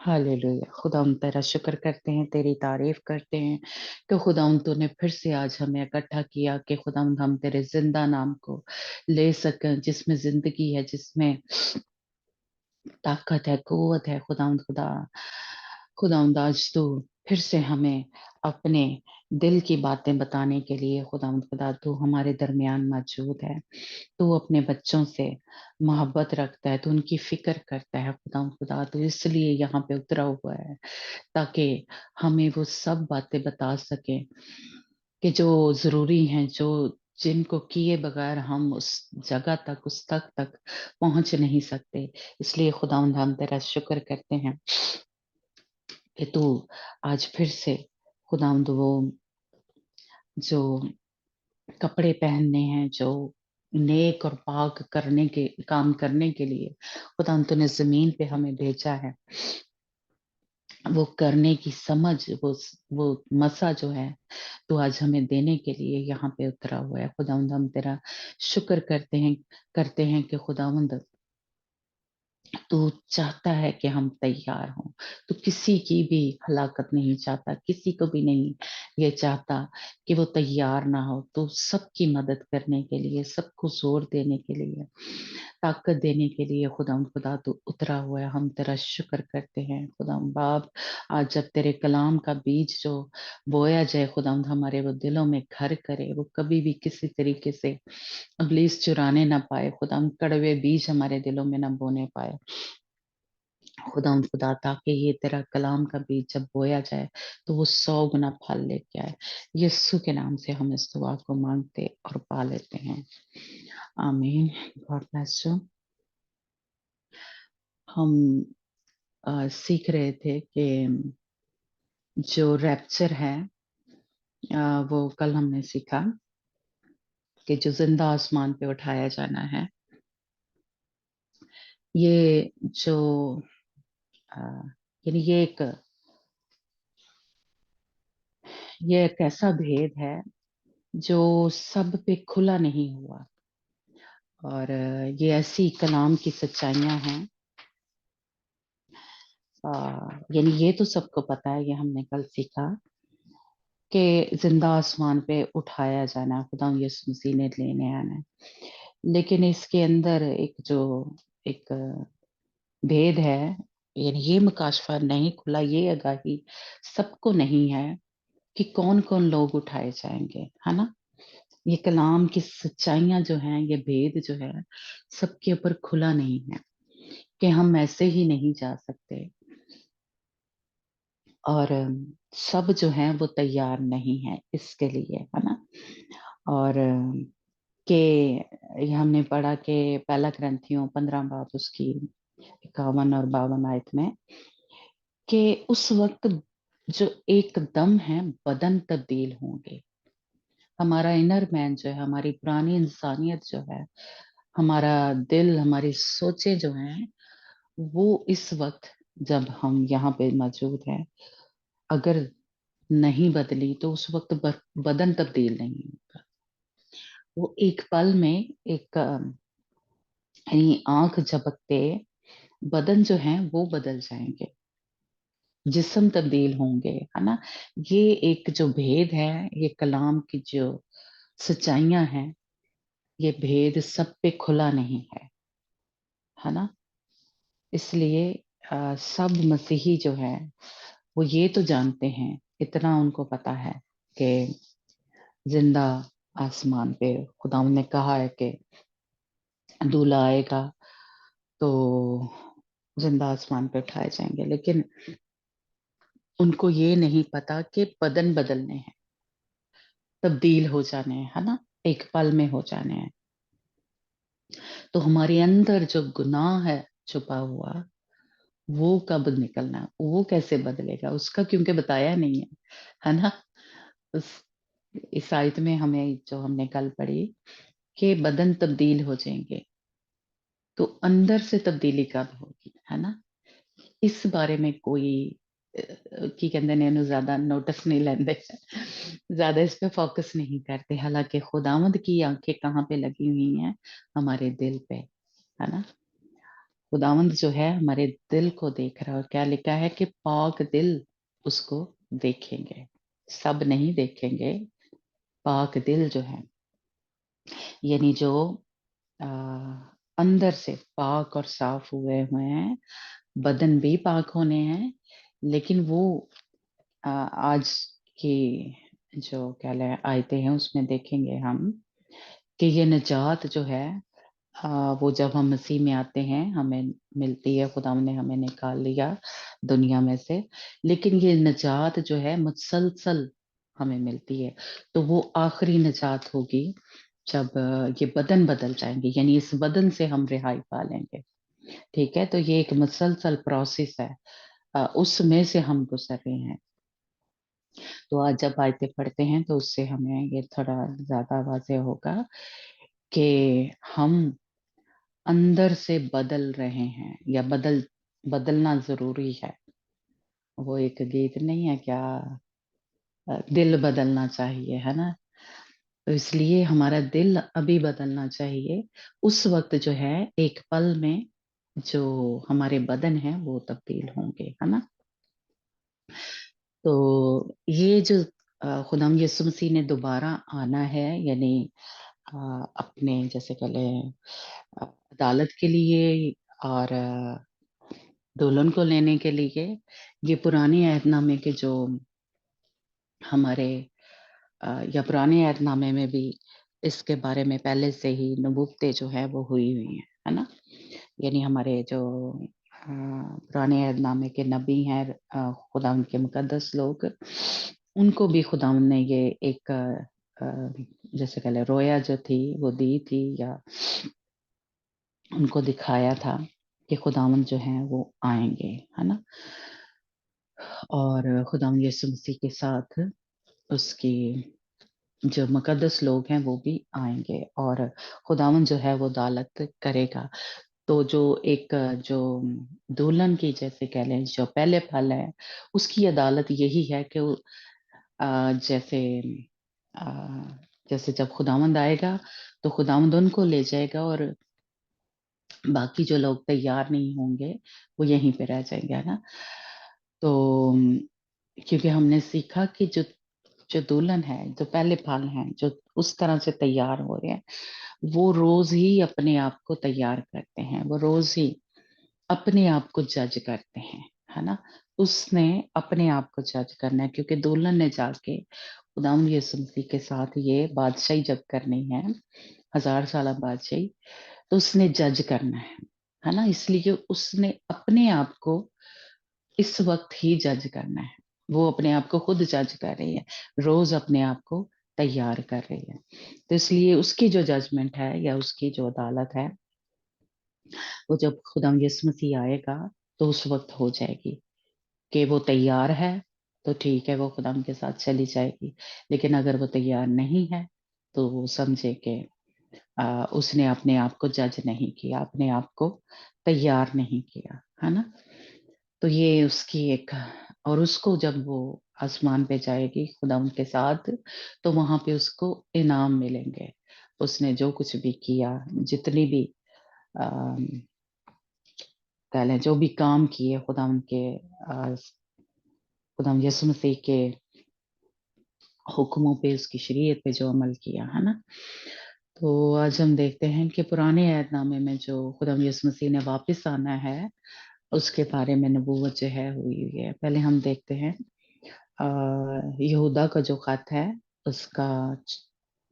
Hallelujah. खुदा हम तेरा शुक्र करते हैं, तेरी तारीफ करते हैं कि खुदा तूने फिर से आज हमें इकट्ठा किया कि खुदा हम तेरे जिंदा नाम को ले सकें, जिसमें जिंदगी है, जिसमें ताकत है, कुव्वत है। खुदावंद आज तू फिर से हमें अपने दिल की बातें बताने के लिए खुदा तू हमारे दरमियान मौजूद है। तू अपने बच्चों से मोहब्बत रखता है, तू उनकी फिक्र करता है। खुदा तू इसलिए यहाँ पे उतरा हुआ है ताकि हमें वो सब बातें बता सके कि जो जरूरी हैं, जो जिनको किए बगैर हम उस जगह तक, उस तक पहुंच नहीं सकते। इसलिए खुदावंद हम तेरा शुक्र करते हैं कि तू आज फिर से खुदावंद वो जो कपड़े पहनने हैं, जो नेक और पाक करने के काम करने के लिए खुदा तूने जमीन पे हमें भेजा है, वो करने की समझ, वो मसा जो है तो आज हमें देने के लिए यहाँ पे उतरा हुआ है। खुदावंद हम तेरा शुक्र करते हैं कि खुदावंद तू चाहता है कि हम तैयार हों। तू किसी की भी हलाकत नहीं चाहता, किसी को भी नहीं ये चाहता कि वो तैयार ना हो। तो सबकी मदद करने के लिए, सबको जोर देने के लिए, ताकत देने के लिए खुदा तू उतरा हुआ है। हम तेरा शुक्र करते हैं खुदा बाप। आज जब तेरे कलाम का बीज जो बोया जाए खुदा हमारे वो दिलों में घर करे, वो कभी भी किसी तरीके से इब्लीस चुराने ना पाए। कड़वे बीज हमारे दिलों में ना बोने पाए। खुदा ताकि ये तेरा कलाम का बीज जब बोया जाए तो वो 100 गुना फल लेके आए। यीशु के नाम से हम इस दुआ को मांगते और पा लेते हैं, आमीन। God bless you. हम सीख रहे थे कि जो रैप्चर है, वो कल हमने सीखा कि जो जिंदा आसमान पे उठाया जाना है, ये जो अ, यानी ये एक ऐसा भेद है जो सब पे खुला नहीं हुआ। और ये ऐसी कलाम की सच्चाइयां हैं, यानी ये तो सबको पता है, ये हमने कल सीखा कि जिंदा आसमान पे उठाया जाना खुदा यीशु मसीह ने लेने आना है। लेकिन इसके अंदर एक भेद है, यानी ये मुकाशफा नहीं खुला, ये आगाही सबको नहीं है कि कौन कौन लोग उठाए जाएंगे, है ना। ये कलाम की सच्चाइयां जो हैं, ये भेद जो है सबके ऊपर खुला नहीं है कि हम ऐसे ही नहीं जा सकते। और सब जो हैं वो तैयार नहीं है इसके लिए, है ना। और के ये हमने पढ़ा कि पहला ग्रंथियों 15 बाब उसकी 51 और 52 आयत में कि उस वक्त जो एकदम है बदन तब्दील होंगे। हमारा इनर मैन जो है, हमारी पुरानी इंसानियत जो है, हमारा दिल, हमारी सोचें जो हैं, वो इस वक्त जब हम यहाँ पे मौजूद हैं, अगर नहीं बदली तो उस वक्त बदन तब्दील नहीं होगा। वो एक पल में एक यानी आंख झपकते बदन जो है वो बदल जाएंगे, जिस्म तब्दील होंगे, है ना। ये एक जो भेद है, ये कलाम की जो सच्चाइयां हैं, ये भेद सब पे खुला नहीं है ना। इसलिए सब मसीही जो है वो ये तो जानते हैं, इतना उनको पता है कि जिंदा आसमान पे खुदा ने कहा है कि दूल्हा आएगा तो जिंदा आसमान पे उठाए जाएंगे। लेकिन उनको ये नहीं पता कि बदन बदलने हैं, तब्दील हो जाने हैं, है ना, एक पल में हो जाने हैं। तो हमारे अंदर जो गुनाह है छुपा हुआ, वो कब निकलना है, वो कैसे बदलेगा, उसका क्योंकि बताया नहीं है ना। उस इस आयत में हमें जो हमने कल पढ़ी कि बदन तब्दील हो जाएंगे, तो अंदर से तब्दीली कब होगी, है ना। इस बारे में कोई की कहते ने इन्हें ज्यादा नोटिस नहीं लेंदे, ज्यादा इस पे फोकस नहीं करते। हालांकि खुदावंद की आंखें कहाँ पे लगी हुई हैं, हमारे दिल पे, है ना। खुदावंद जो है हमारे दिल को देख रहा है, और क्या लिखा है कि पाक दिल उसको देखेंगे, सब नहीं देखेंगे, पाक दिल जो है, यानी जो आ, अंदर से पाक और साफ हुए हुए हैं, बदन भी पाक होने हैं, लेकिन वो आज की जो क्या आयतें हैं उसमें देखेंगे हम कि ये निजात जो है, वो जब हम मसीह में आते हैं हमें मिलती है, खुदा ने हमें निकाल लिया दुनिया में से, लेकिन ये निजात जो है मुसलसल हमें मिलती है। तो वो आखिरी निजात होगी जब ये बदन बदल जाएंगे, यानी इस बदन से हम रिहाई पा लेंगे। ठीक है, तो ये एक मुसलसल प्रोसेस है, उसमें से हम गुजर रहे हैं। तो आज जब आयतें पढ़ते हैं तो उससे हमें ये थोड़ा ज्यादा वाज़ेह होगा कि हम अंदर से बदल रहे हैं, या बदलना जरूरी है। वो एक गीत नहीं है क्या, दिल बदलना चाहिए, है ना? तो इसलिए हमारा दिल अभी बदलना चाहिए। उस वक्त जो है एक पल में जो हमारे बदन है वो तब्दील होंगे, है ना? तो ये जो खुदाम यीशु मसीह ने दोबारा आना है, यानी अपने जैसे पहले अदालत के लिए और दुल्हन को लेने के लिए, ये पुराने अहदनामे के जो हमारे या पुराने अहदनामे में भी इसके बारे में पहले से ही नबूवतें जो है वो हुई हुई हैं, है ना? यानी हमारे जो पुराने अहदनामे के नबी हैं, खुदा के मुकद्दस लोग, उनको भी खुदा ने ये एक जैसे पहले रोया जो थी वो दी थी, या उनको दिखाया था कि खुदावंद जो है वो आएंगे, है ना? और खुदावंद यीशु मसीह के साथ उसकी जो मुकद्दस लोग हैं वो भी आएंगे, और खुदावंद जो है वो अदालत करेगा। तो जो एक जो दुल्हन की जैसे कह लें जो पहले फल है, उसकी अदालत यही है कि जैसे अ, जैसे जब खुदावंद आएगा तो खुदावंद उनको ले जाएगा, और बाकी जो लोग तैयार नहीं होंगे वो यहीं पे रह जाएंगे, है ना? तो क्योंकि हमने सीखा कि जो जो दुल्हन है, जो पहले फल हैं, जो उस तरह से तैयार हो रहे हैं, वो रोज ही अपने आप को तैयार करते हैं, वो रोज ही अपने आप को जज करते हैं, है ना? उसने अपने आप को जज करना है, क्योंकि दुल्हन ने जाके खुदावंद यीशु मसीह के साथ ये बादशाही जब करनी है, 1000 साल बादशाही, तो उसने जज करना है ना? इसलिए उसने अपने आप को इस वक्त ही जज करना है। वो अपने आप को खुद जज कर रही है, रोज अपने आप को तैयार कर रही है। तो इसलिए उसकी जो जजमेंट है या उसकी जो अदालत है, वो जब खुदा यीशु मसीह आएगा तो उस वक्त हो जाएगी कि वो तैयार है तो ठीक है, वो खुदा के साथ चली जाएगी। लेकिन अगर वो तैयार नहीं है तो वो समझे कि उसने अपने आप को जज नहीं किया, अपने आप को तैयार नहीं किया, है ना? तो ये उसकी एक, और उसको जब वो आसमान पे जाएगी खुदा उनके साथ, तो वहां पे उसको इनाम मिलेंगे। उसने जो कुछ भी किया, जितनी भी अम, कह लें जो भी काम किए खुदा उनके खुदा यीशु मसीह के हुक्मों पे, उसकी शरीयत पे जो अमल किया, है ना? तो आज हम देखते हैं कि पुराने ऐतनामे में जो खुदा यीशु मसीह ने वापस आना है उसके बारे में नबूवत जो है हुई हुई है। पहले हम देखते हैं यहूदा का जो खत है उसका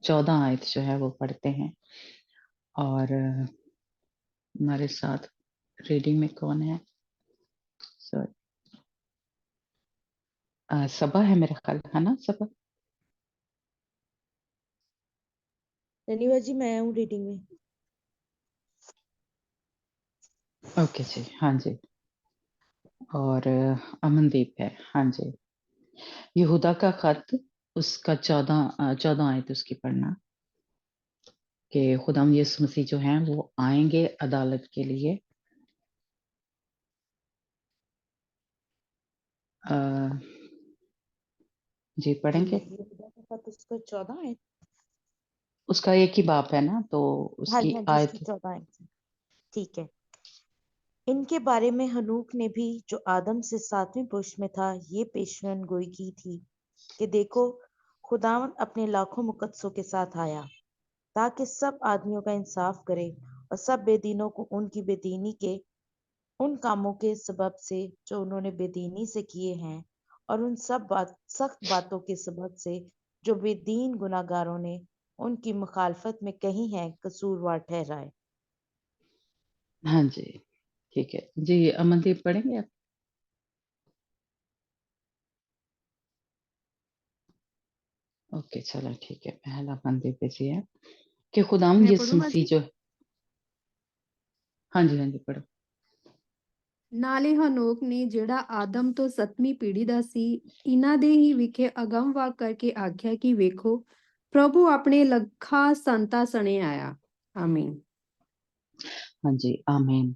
14 आयत जो है वो पढ़ते हैं। और हमारे साथ रीडिंग में कौन है? सॉरी, सबा है मेरा ख्याल, है ना सबा? धन्यवाद जी, मैं हूँ रीडिंग में। ओके जी, हाँ जी। और अमनदीप है, हाँ जी। यहूदा का खत, उसका 14 आयत उसकी पढ़ना कि खुदाम यीशु मसीह जो हैं वो आएंगे अदालत के लिए। अ, जी जी, पढ़ेंगे। यहूदा का खत उसका 14 है। उसका एक ही बाप है ना, तो हाँ उसकी जी, हाँ जी, उसकी आयत 14 है। ठीक है। इनके बारे में हनूक ने भी, जो आदम से 7वीं पुरुष में था, ये पेशेन गोई की थी कि देखो, खुदावंद अपने लाखों मुकद्दसों के साथ आया ताकि सब आदमियों का इंसाफ करे और सब बेदीनों को उनकी बेदीनी के उन कामों के सबब से जो उन्होंने बेदीनी से किए हैं, और उन सख्त बातों के सबब से जो बेदीन गुनाहगारों ने उनकी मुखालफत में कही है, कसूरवार ठहराए। हाँ जी, ठीक है जी। अमनदीप पढ़ेंगे आप? ओके चलो ठीक है। पहला अमनदीप जी है कि खुदाम मैं यीशु पढ़ूं मसीह बाजी। जो, हाँ जी हाँ जी पढ़ो। ਨਾਲੇ ਹਨੋਕ ਨੇ ਜਿਹੜਾ ਆਦਮ ਤੋਂ 7ਵੀਂ ਪੀੜ੍ਹੀ ਦਾ ਸੀ, ਇਹਨਾਂ ਦੇ ਹੀ ਵਿਖੇ ਅਗਮਵਾਕ ਕਰਕੇ ਆਖਿਆ ਕਿ ਵੇਖੋ, ਪ੍ਰਭੂ ਆਪਣੇ ਲੱਖਾਂ ਸੰਤਾਂ ਸਣੇ ਆਇਆ। ਆਮੀਨ। हाँ जी आमीन।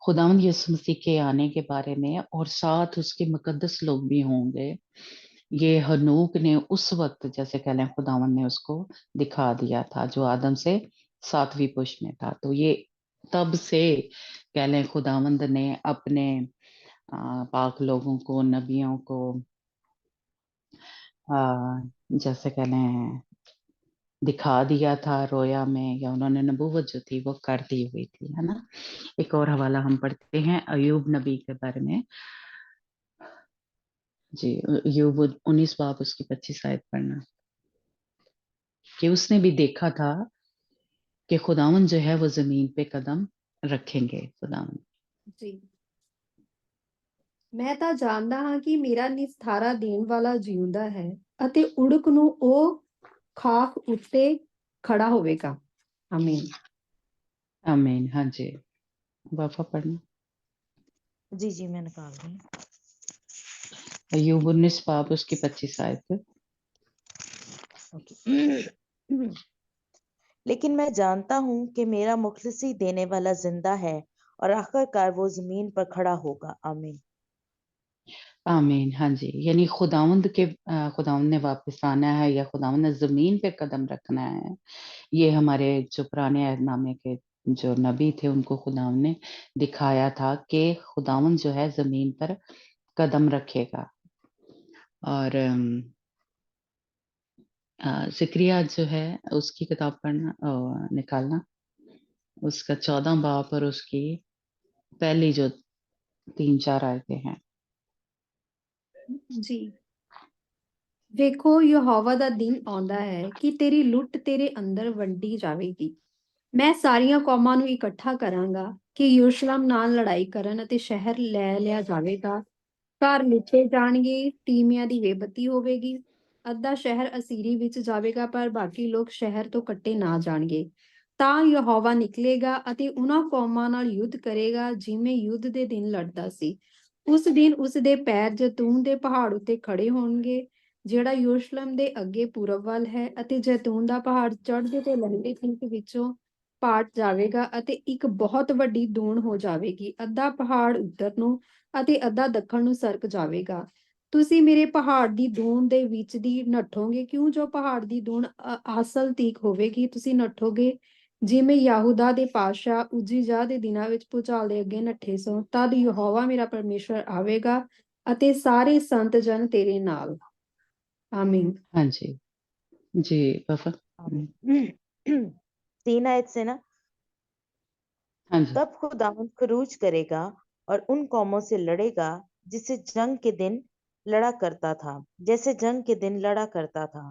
खुदावंद यीशु मसीह के आने के बारे में और साथ उसके मुकद्दस लोग भी होंगे, ये हनूक ने उस वक्त, जैसे कह लें, खुदावंद ने उसको दिखा दिया था जो आदम से 7वीं पुष्प में था। तो ये तब से कह लें खुदावंद ने अपने पाक लोगों को, नबियों को, जैसे कह लें दिखा दिया था रोया में, या उन्होंने नबूवत जो थी वो कर दी हुई थी, है ना। एक और हवाला हम पढ़ते हैं अयूब नबी के बारे में जी। अयूब 19 बाब उसकी 25 आयत पढ़ना, कि उसने भी देखा था कि खुदावन जो है वो जमीन पे कदम रखेंगे। खुदावन ਜੀ, ਮੈਂ ਤਾਂ ਜਾਣਦਾ ਹਾਂ ਕਿ ਮੇਰਾ ਨਿਸਥਾਰਾ ਦੇਣ ਵਾਲਾ ਜਿਉਂਦਾ ਹੈ ਅਤੇ ਉੜਕ ਨੂੰ ਉਹ ਖਾਕ ਉੱਤੇ ਖੜਾ ਹੋਵੇਗਾ। ਆਮੀਨ। आमीन। हाँ जी, वाफा पढ़ना। जी जी, मैं निकाल रही हूँ। अयूब 19 बाब उसकी 25 आयत। ओके। लेकिन मैं जानता हूँ कि मेरा मुखलिसी देने वाला जिंदा है और आखिरकार वो जमीन पर खड़ा होगा। आमीन। आमीन। हाँ जी, यानी खुदावंद के खुदावंद ने वापस आना है, या खुदावंद ने जमीन पे कदम रखना है। ये हमारे जो पुराने अहदनामे के जो नबी थे उनको खुदावंद ने दिखाया था कि खुदावंद जो है जमीन पर कदम रखेगा। और जिक्रिया जो है उसकी किताब पढ़ना, निकालना, उसका 14 बाब और उसकी पहली जो 3-4 आयतें हैं। ਜੀ, ਵੇਖੋ ਯਹੋਵਾ ਦਾ ਦਿਨ ਆਉਂਦਾ ਹੈ ਕਿ ਤੇਰੀ ਲੁੱਟ ਤੇਰੇ ਅੰਦਰ ਵੰਡੀ ਜਾਵੇਗੀ। ਮੈਂ ਸਾਰੀਆਂ ਕੌਮਾਂ ਨੂੰ ਇਕੱਠਾ ਕਰਾਂਗਾ ਕਿ ਯਰੂਸ਼ਲਮ ਨਾਲ ਲੜਾਈ ਕਰਨ ਅਤੇ ਸ਼ਹਿਰ ਲੈ ਲਿਆ ਜਾਵੇਗਾ। ਘਰ ਲੁੱਟੇ ਜਾਣਗੇ, ਤੀਮੀਆਂ ਦੀ ਬੇਪਤੀ ਹੋਵੇਗੀ। ਅੱਧਾ ਸ਼ਹਿਰ ਅਸੀਰੀ ਵਿੱਚ ਜਾਵੇਗਾ, ਪਰ ਬਾਕੀ ਲੋਕ ਸ਼ਹਿਰ ਤੋਂ ਕੱਟੇ ਨਾ ਜਾਣਗੇ। ਤਾਂ ਯਹੋਵਾ ਨਿਕਲੇਗਾ ਅਤੇ ਉਹਨਾਂ ਕੌਮਾਂ ਨਾਲ ਯੁੱਧ ਕਰੇਗਾ ਜਿਵੇਂ ਯੁੱਧ ਦੇ ਦਿਨ ਲੜਦਾ ਸੀ। ਉਸ ਦਿਨ ਉਸ ਦੇ ਪੈਰ ਜੈਤੂਨ ਦੇ ਪਹਾੜ ਉੱਤੇ ਖੜੇ ਹੋਣਗੇ, ਜਿਹੜਾ ਯਰੂਸ਼ਲਮ ਦੇ ਅੱਗੇ ਪੂਰਬ ਵੱਲ ਹੈ, ਅਤੇ ਜੈਤੂਨ ਦਾ ਪਹਾੜ ਚੜ੍ਹਦੇ ਤੇ ਲਹਿੰਦੇ ਠੀਕ ਵਿੱਚੋਂ ਪਾਟ ਜਾਵੇਗਾ ਅਤੇ ਇੱਕ ਬਹੁਤ ਵੱਡੀ ਦੂਣ ਹੋ ਜਾਵੇਗੀ। ਅੱਧਾ ਪਹਾੜ ਉੱਤਰ ਨੂੰ ਅਤੇ ਅੱਧਾ ਦੱਖਣ ਨੂੰ ਸਰਕ ਜਾਵੇਗਾ। ਤੁਸੀਂ ਮੇਰੇ ਪਹਾੜ ਦੀ ਦੂਣ ਦੇ ਵਿੱਚ ਦੀ ਨੱਠੋਗੇ, ਕਿਉਂ ਜੋ ਪਹਾੜ ਦੀ ਦੂਣ ਆਸਲ ਤੀਕ ਹੋਵੇਗੀ। ਤੁਸੀਂ ਨੱਠੋਗੇ ਜਿਵੇਂ ਯਹੂਦਾ ਦੇ ਪਾਤਸ਼ਾਹ ਉਜੀਯਾਹ ਦੇ ਦਿਨਾਂ ਵਿੱਚ ਭੂਚਾਲ ਦੇ ਅੱਗੇ ਨੱਠੇ ਸੋ। ਤਦ ਯਹੋਵਾ ਮੇਰਾ ਪਰਮੇਸ਼ਵਰ ਆਵੇਗਾ ਅਤੇ ਸਾਰੇ ਸੰਤ ਜਨ ਤੇਰੇ ਨਾਲ। ਆਮੀਨ। हाँ जी वाफा। आमीन। 3 आयत से ना। हाँ जी। तब खुदावंद खरूज करेगा और उन कौमों से लड़ेगा जिसे जंग के दिन लड़ा करता था, जैसे जंग के दिन लड़ा करता था।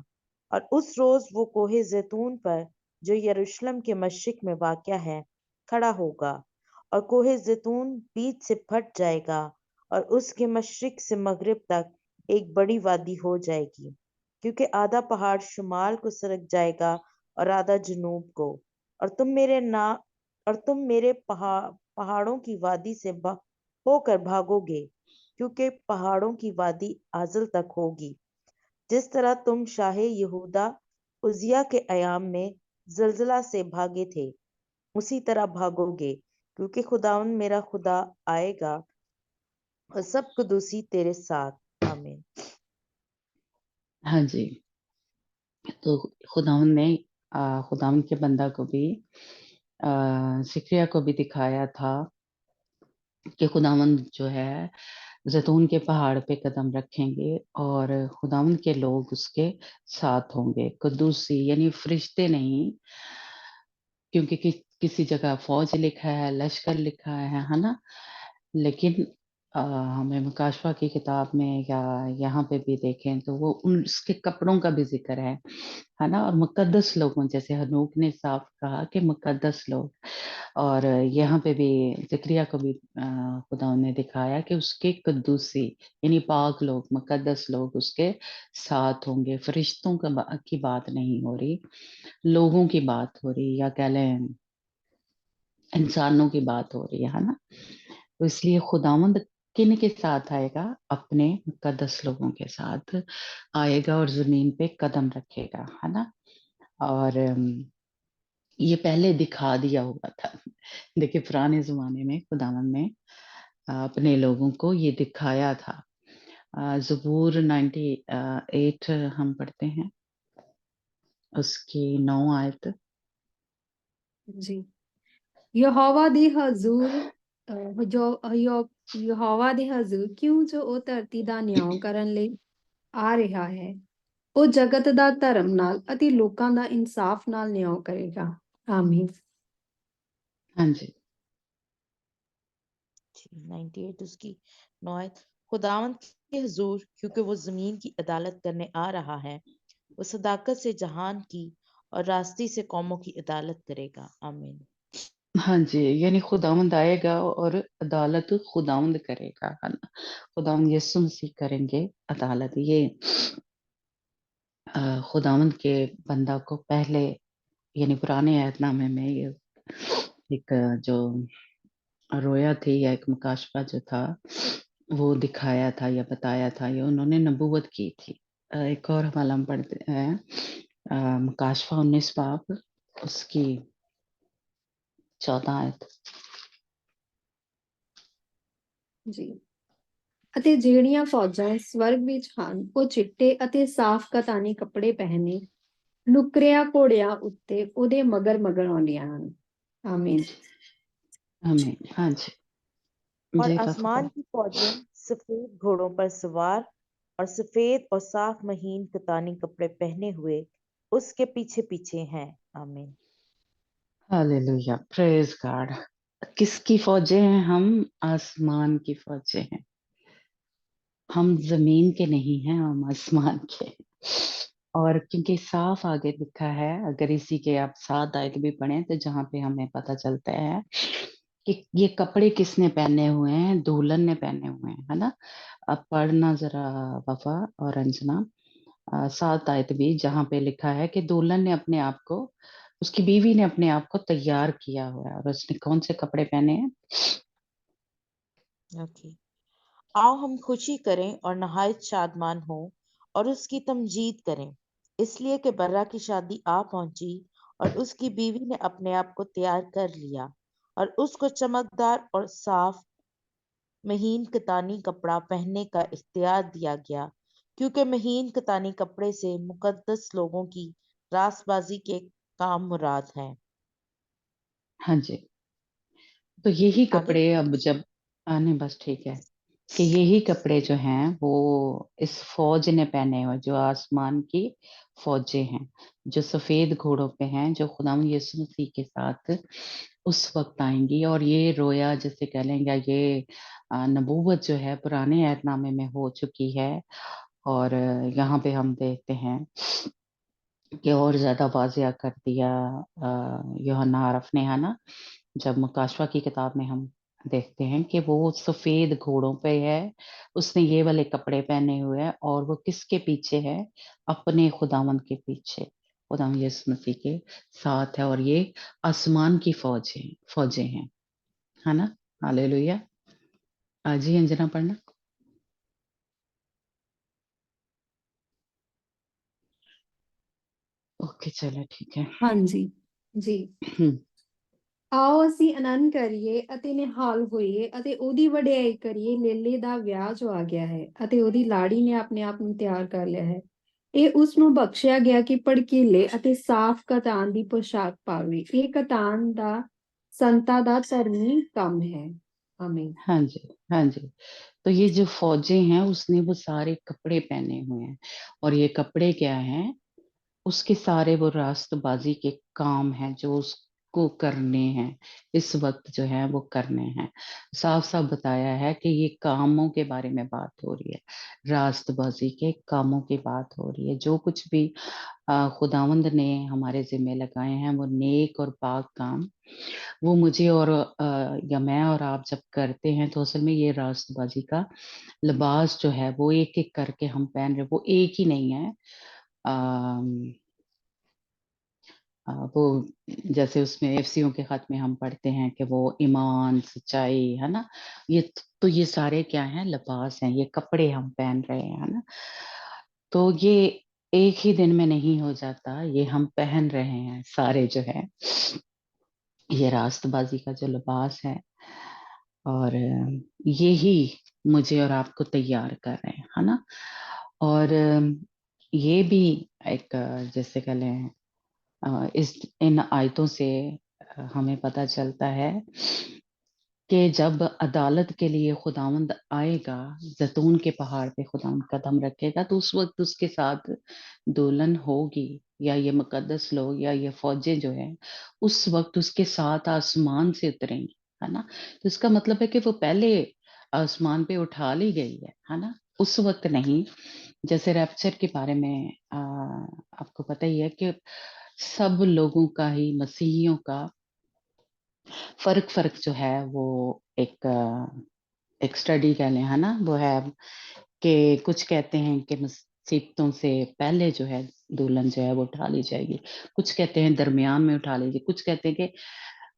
और उस रोज वो कोहे जैतून पर, जो यरूशलेम के मशरिक में वाक़या है, खड़ा होगा। और कोहे जैतून बीच से फट जाएगा और उसके मशरिक से मगरिब तक एक बड़ी वादी हो जाएगी, क्योंकि आधा पहाड़ शुमाल को सरक जाएगा और आधा जनूब को। और तुम मेरे ना और तुम मेरे पहाड़ों की वादी से होकर भागोगे, क्योंकि पहाड़ों की वादी आजल तक होगी। जिस तरह तुम शाहे यहूदा उजिया के अयाम में जलजला से भागे थे, उसी तरह भागोगे, क्योंकि खुदावंद मेरा खुदा आएगा और सब कुदूसी तेरे साथ। आमीन। हाँ जी, तो खुदावंद ने खुदावंद के बंदा को भी, जिक्रिया को भी दिखाया था कि खुदावंद जो है जैतून के पहाड़ पे कदम रखेंगे और खुदावंद के लोग उसके साथ होंगे। कुद्दूसी यानी फरिश्ते नहीं, क्योंकि किसी जगह फौज लिखा है, लश्कर लिखा है ना। लेकिन हमें मुकाशवा की किताब में या यहाँ पे भी देखें तो वो उन उसके कपड़ों का भी जिक्र है ना। और मुकद्दस लोगों, जैसे हनूक ने साफ कहा कि मुकद्दस लोग, और यहाँ पे भी ज़करिया को भी खुदा ने दिखाया कि उसके कद्दूसी यानी पाक लोग, मुकद्दस लोग उसके साथ होंगे। फरिश्तों की बात नहीं हो रही, लोगों की बात हो रही, या कह लें इंसानों की बात हो रही है ना। तो इसलिए खुदावंद किन के साथ आएगा? अपने मुकद्दस लोगों के साथ आएगा और जमीन पे कदम रखेगा, है ना। और ये पहले दिखा दिया हुआ था। देखिए पुराने जमाने में खुदावंद ने अपने लोगों को ये दिखाया था। ज़बूर 98 हम पढ़ते हैं, उसकी 9 आयत। जी। ਯਹੋਵਾ ਦੀ ਹਜ਼ੂਰ ਯਹੋਵਾ ਦੇ ਹਜ਼ੂਰ ਕਿਉਂ ਜੋ ਉਹ ਧਰਤੀ ਦਾ ਨਿਆਂ ਕਰਨ ਲਈ ਆ ਰਿਹਾ ਹੈ। ਉਹ ਜਗਤ ਦਾ ਧਰਮ ਨਾਲ ਅਤੇ ਲੋਕਾਂ ਦਾ ਇਨਸਾਫ ਨਾਲ ਨਿਆਂ ਕਰੇਗਾ। ਆਮੀਨ। हाँ जी। 98 उसकी 9 आयत। खुदावंद के हुजूर क्योंकि वो जमीन की अदालत करने आ रहा है, वो सदाकत से जहान की और रास्ते से कौमों की अदालत करेगा। आमीन। हाँ जी, यानी खुदावंद आएगा और अदालत खुदावंद करेगा, है ना। खुदावंद यीशु मसीह करेंगे अदालत। ये खुदावंद के बंदा को पहले यानी पुराने ऐतनामे में ये एक जो रोया थी या एक मुकाशफा जो था वो दिखाया था या बताया था, या उन्होंने नबूवत की थी। एक और हवाला हम पढ़ते हैं, मुकाशफा 19 बाब उसकी 14 आयत। ਜੀ। ਅਤੇ ਜਿਹੜੀਆਂ ਫੌਜਾਂ ਸਵਰਗ ਵਿੱਚ ਹਨ ਉਹ ਚਿੱਟੇ ਅਤੇ ਸਾਫ਼ ਕਤਾਨੀ ਕੱਪੜੇ ਪਹਿਨੇ ਨੁਕਰਿਆ ਘੋੜਿਆਂ ਉੱਤੇ ਉਹਦੇ ਮਗਰ ਮਗਰ ਆਉਂਦੀਆਂ ਹਨ। ਆਮੀਨ। आमीन। हाँ जी। और जी पापा आसमान पढ़। की फौजें सफेद घोड़ों पर सवार और सफेद और साफ महीन कतानी कपड़े पहने हुए उसके पीछे पीछे हैं। आमीन। Hallelujah, praise God. किसकी फौजें हैं? हम आसमान की फौजें हैं। हम जमीन के नहीं हैं, हम आसमान के। और क्योंकि साफ आगे लिखा है, अगर इसी के आप 7 आयत भी पढ़ें तो जहाँ पे हमें पता चलता है कि ये कपड़े किसने पहने हुए हैं? दुल्हन ने पहने हुए हैं, है ना। अब पढ़ना जरा वफा और अंजना 7 आयत भी, जहाँ पे लिखा है कि दुल्हन ने अपने आप को, उसकी बीवी ने अपने आप को तैयार किया हुआ है, और उसने कौन से कपड़े पहने हैं? ओके। आओ हम खुशी करें और नहायत शादमान हो और उसकी तमजीद करें, इसलिए कि बर्रा की शादी आ पहुंची और उसकी बीवी ने अपने आप को तैयार कर लिया और उसको चमकदार और साफ महीन कतानी कपड़ा पहनने का इख्तियार दिया गया, क्योंकि महीन कतानी कपड़े से मुकद्दस लोगों की रासबाजी के काम मुराद हैं। हाँ जी। तो यही आगे। कपड़े अब जब आने, बस ठीक है, कि यही कपड़े जो हैं वो इस फौज ने पहने हुए, जो आसमान की फौजें हैं, जो सफेद घोड़ों पे हैं, जो खुदाम यीशु मसीह के साथ उस वक्त आएंगी। और ये रोया जैसे कह लेंगे, ये नबूवत जो है पुराने ऐतनामे में हो चुकी है। और यहाँ पे हम देखते हैं कि और ज्यादा वाजिया कर दिया यूहन्ना आरफ ने, है ना। जब मुकाशवा की किताब में हम देखते हैं कि वो सफेद घोड़ों पे है, उसने ये वाले कपड़े पहने हुए हैं, और वो किसके पीछे है? अपने खुदावंद के पीछे, खुदावंद यीशु मसीह के साथ है। और ये आसमान की फौजें हैं, है ना। हालेलुया। आज ही अंजना पढ़ना। ओके चलो ठीक है। ਹਾਂਜੀ ਜੀ। ਆਓ ਅਸੀਂ ਆਨੰਦ ਕਰੀਏ ਅਤੇ ਨਿਹਾਲ ਹੋਈਏ ਅਤੇ ਉਹਦੀ ਵਡਿਆਈ ਕਰੀਏ। ਲੇਲੇ ਦਾ ਵਿਆਹ ਜੋ ਆ ਗਿਆ ਹੈ ਅਤੇ ਉਹਦੀ ਲਾੜੀ ਨੇ ਆਪਣੇ ਆਪ ਨੂੰ ਤਿਆਰ ਕਰ ਲਿਆ ਹੈ। ਇਹ ਉਸ ਨੂੰ ਬਖਸ਼ਿਆ ਗਿਆ ਕਿ ਭੜਕੀਲੇ ਅਤੇ ਸਾਫ਼ ਕਤਾਨ ਦੀ ਪੋਸ਼ਾਕ ਪਾਵੇ। ਇਹ ਕਤਾਨ ਦਾ ਸੰਤਾਂ ਦਾ ਧਰਮੀ ਕੰਮ ਹੈ। आमीन। हाँ जी, हाँ जी। तो ये जो फौजें हैं उसने वो सारे कपड़े पहने हुए हैं, और ये कपड़े क्या हैं, उसके सारे वो रास्तबाजी के काम हैं जो उसको करने हैं, इस वक्त जो है वो करने हैं। साफ साफ बताया है कि ये कामों के बारे में बात हो रही है, रास्तबाजी के कामों की बात हो रही है। जो कुछ भी खुदावंद ने हमारे जिम्मे लगाए हैं वो नेक और पाक काम, वो मुझे और या मैं और आप जब करते हैं तो असल में ये रास्तबाजी का लिबास जो है वो एक एक करके हम पहन रहे, वो एक ही नहीं है। अम, वो जैसे उसमें एफसीओ के खत में हम पढ़ते हैं कि वो ईमान सच्चाई है ना, ये तो ये सारे क्या हैं, लिबास हैं, ये कपड़े हम पहन रहे हैं, है ना। तो ये एक ही दिन में नहीं हो जाता, ये हम पहन रहे हैं सारे जो है, ये रास्तबाजी का जो लिबास है। और ये ही मुझे और आपको तैयार कर रहे हैं, है ना। और ये भी एक जैसे कह लें, इस इन आयतों से हमें पता चलता है कि जब अदालत के लिए खुदावंद आएगा, जैतून के पहाड़ पे खुदावंद कदम रखेगा, तो उस वक्त उसके साथ दुल्हन होगी, या ये मुकद्दस लोग या ये फौजें जो है उस वक्त उसके साथ आसमान से उतरेंगी, है ना। तो इसका मतलब है कि वो पहले आसमान पे उठा ली गई है ना, उस वक्त नहीं। जैसे रैप्चर के बारे में आपको पता ही है कि सब लोगों का ही, मसीहियों का फर्क फर्क जो है वो एक स्टडी कह लें, है ना, वो है कि कुछ कहते हैं कि मुसीबतों से पहले जो है दुल्हन जो है वो उठा ली जाएगी, कुछ कहते हैं दरमियान में उठा ली जाएगी, कुछ कहते हैं कि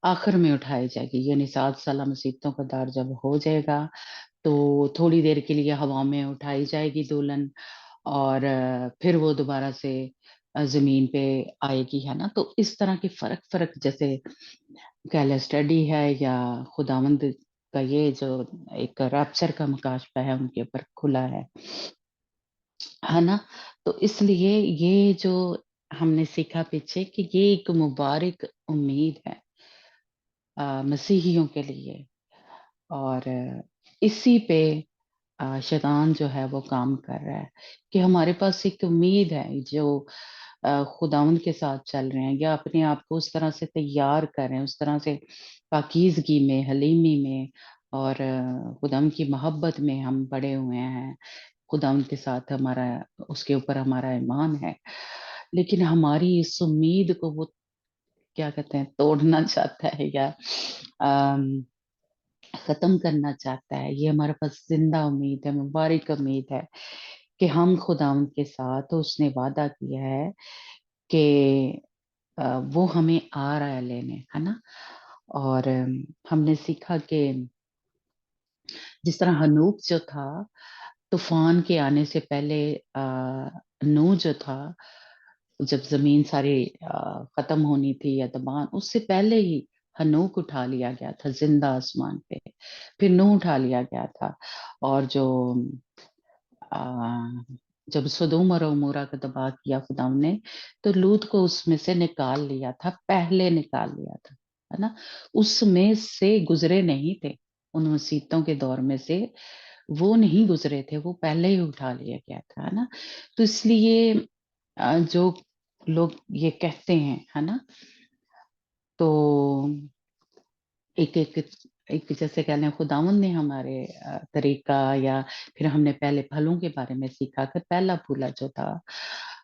आखिर में उठाई जाएगी। यानी 7 साल मुसीबतों का दौर जब हो जाएगा तो थोड़ी देर के लिए हवा में उठाई जाएगी दुल्हन, और फिर वो दोबारा से जमीन पे आएगी, है ना। तो इस तरह की फर्क फर्क जैसे कह लें स्टडी है, या खुदावंद का ये जो एक रैप्चर का मुकाशफा है उनके ऊपर खुला है ना। तो इसलिए ये जो हमने सीखा पीछे कि ये एक मुबारक उम्मीद है मसीहियों के लिए, और इसी पे शैतान जो है वो काम कर रहा है कि हमारे पास एक उम्मीद है, जो खुदावंद के साथ चल रहे हैं या अपने आप को उस तरह से तैयार कर रहे हैं, उस तरह से पाकीज़गी में, हलीमी में, और खुदावंद की मोहब्बत में हम बड़े हुए हैं। खुदावंद के साथ हमारा, उसके ऊपर हमारा ईमान है, लेकिन हमारी इस उम्मीद को वो क्या कहते हैं, तोड़ना चाहता है, या अम, खत्म करना चाहता है। ये हमारे पास जिंदा उम्मीद है, मुबारक उम्मीद है कि हम खुदावंद के साथ, उसने वादा किया है कि वो हमें आ रहा है लेने, है ना। और हमने सीखा कि जिस तरह हनूक जो था, तूफान के आने से पहले नूह जो था, जब जमीन सारी खत्म होनी थी या तबाह, उससे पहले ही हनूक उठा लिया गया था जिंदा आसमान पे, फिर नूह उठा लिया गया था। और जो आ, जब सदोम और अमोरा को तबाह किया खुदा ने, तो लूत को उसमें से निकाल लिया था, पहले निकाल लिया था, है ना। उसमें से गुजरे नहीं थे, उन मुसीबतों के दौर में से वो नहीं गुजरे थे, वो पहले ही उठा लिया गया था, है ना। तो इसलिए जो लोग ये कहते हैं, है ना, तो एक एक एक जैसे कह लें खुदावंद ने हमारे तरीका, या फिर हमने पहले फलों के बारे में सीखा कि पहला फूला जो था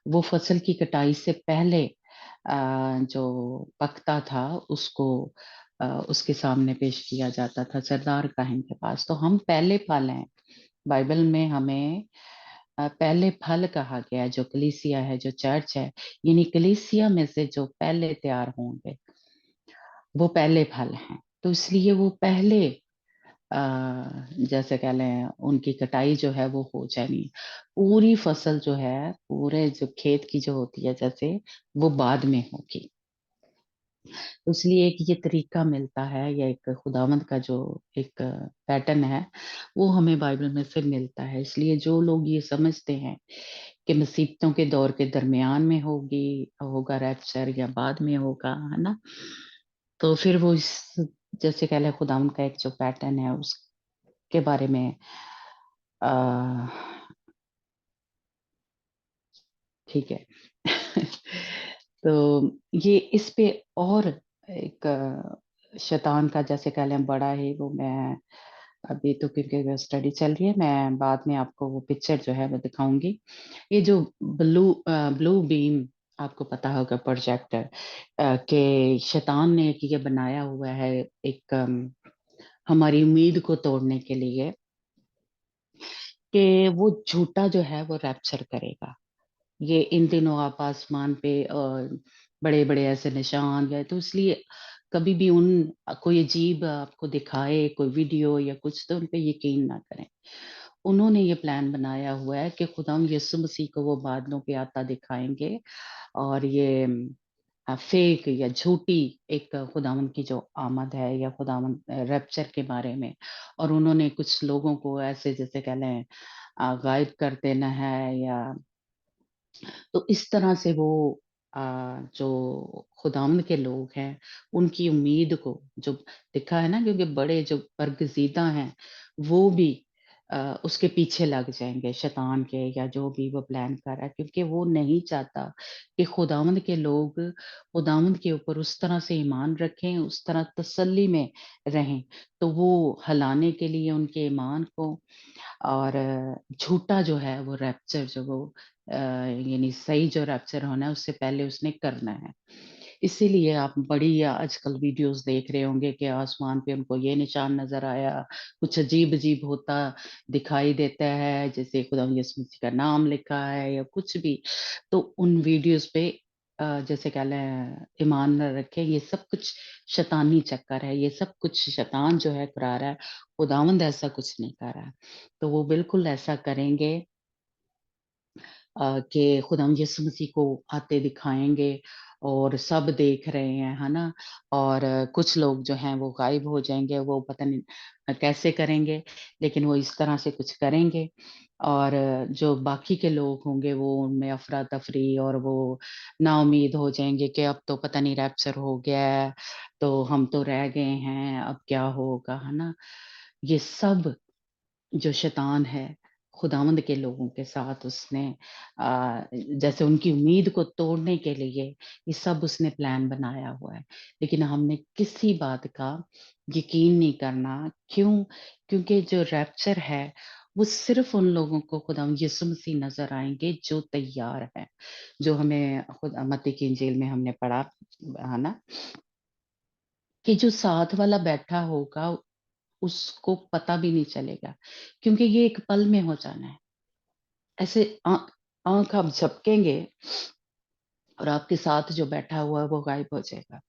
वो फसल की कटाई से पहले जो पकता था उसको उसके सामने पेश किया जाता था सरदार काहिन के पास। तो हम पहले फल हैं, बाइबल में हमें पहले फल कहा गया है। जो कलीसिया है, जो चर्च है, यानी कलीसिया में से जो पहले तैयार होंगे वो पहले फल हैं। तो इसलिए वो पहले जैसे कह लें उनकी कटाई जो है वो हो जानी, पूरी फसल जो है, पूरे जो खेत की जो होती है जैसे, वो बाद में होगी। तो इसलिए एक ये तरीका मिलता है, या एक खुदावंद का जो एक पैटर्न है वो हमें बाइबल में से मिलता है। इसलिए जो लोग ये समझते हैं कि मुसीबतों के दौर के दरमियान में होगा रैप्चर, या बाद में होगा, है ना, तो फिर वो इस जैसे कह लें खुदावंद का एक जो पैटर्न है उसके बारे में ठीक है। तो ये इस पे और एक शैतान का जैसे कह लें बड़ा है वो, मैं अभी तो क्योंकि स्टडी चल रही है, मैं बाद में आपको वो पिक्चर जो है वो दिखाऊंगी। ये जो ब्लू बीम आपको पता होगा प्रोजेक्टर के शैतान ने एक ये बनाया हुआ है एक हमारी उम्मीद को तोड़ने के लिए कि वो झूठा जो है वो रैप्चर करेगा। ये इन दिनों आप आसमान पे बड़े बड़े ऐसे निशान या तो इसलिए कभी भी कोई अजीब आपको दिखाए कोई वीडियो या कुछ तो उन पे यकीन ना करें। उन्होंने ये प्लान बनाया हुआ है कि खुदाम यीशु मसीह को वो बादलों पे आता दिखाएंगे और ये फेक या झूठी एक खुदावन की जो आमद है या खुदावन रैप्चर के बारे में, और उन्होंने कुछ लोगों को ऐसे जैसे कह लें गायब कर देना है या तो इस तरह से वो जो खुदावंद के लोग हैं उनकी उम्मीद को जो दिखा है ना, क्योंकि बड़े जो बरगजीदा हैं वो भी उसके पीछे लग जाएंगे शैतान के या जो भी वो प्लान कर रहा है, क्योंकि वो नहीं चाहता कि खुदावंद के लोग खुदावंद के ऊपर उस तरह से ईमान रखें, उस तरह तसल्ली में रहें। तो वो हलाने के लिए उनके ईमान को और झूठा जो है वो रैप्चर जो वो यानी सही जो रैप्चर होना है उससे पहले उसने करना है। इसीलिए आप बड़ी आजकल वीडियोस देख रहे होंगे कि आसमान पे उनको ये निशान नजर आया, कुछ अजीब अजीब होता दिखाई देता है, जैसे खुदा यीशु मसीह का नाम लिखा है या कुछ भी। तो उन वीडियोस पे जैसे कह लें ईमान न रखें, ये सब कुछ शैतानी चक्कर है, ये सब कुछ शैतान जो है करा रहा है, खुदावंद ऐसा कुछ नहीं कर रहा है। तो वो बिल्कुल ऐसा करेंगे कि खुदाम यीशु मसीह को आते दिखाएँगे और सब देख रहे हैं, है ना? और कुछ लोग जो हैं वो गायब हो जाएँगे, वो पता नहीं कैसे करेंगे, लेकिन वो इस तरह से कुछ करेंगे और जो बाकी के लोग होंगे वो उनमें अफ़रा-तफ़री और वो नाउम्मीद हो जाएँगे कि अब तो पता नहीं रैप्चर हो गया है, तो हम तो रह गए हैं, अब क्या होगा, है ना? ये सब जो शैतान है, खुदावंद के लोगों के साथ उसने जैसे उनकी उम्मीद को तोड़ने के लिए ये सब उसने प्लान बनाया हुआ है। लेकिन हमने किसी बात का यकीन नहीं करना। क्यों? क्योंकि जो रैप्चर है, वो सिर्फ़ उन लोगों को खुदावंद यीशु मसीह नज़र आएँगे जो तैयार हैं। जो हमें खुद मत्ती की इंजील में हमने पढ़ा, है ना? कि जो साथ वाला बैठा होगा उसको पता भी नहीं चलेगा, क्योंकि ये एक पल में हो जाना है। ऐसे आँख आप झपकेंगे और आपके साथ जो बैठा हुआ है वो गायब हो जाएगा,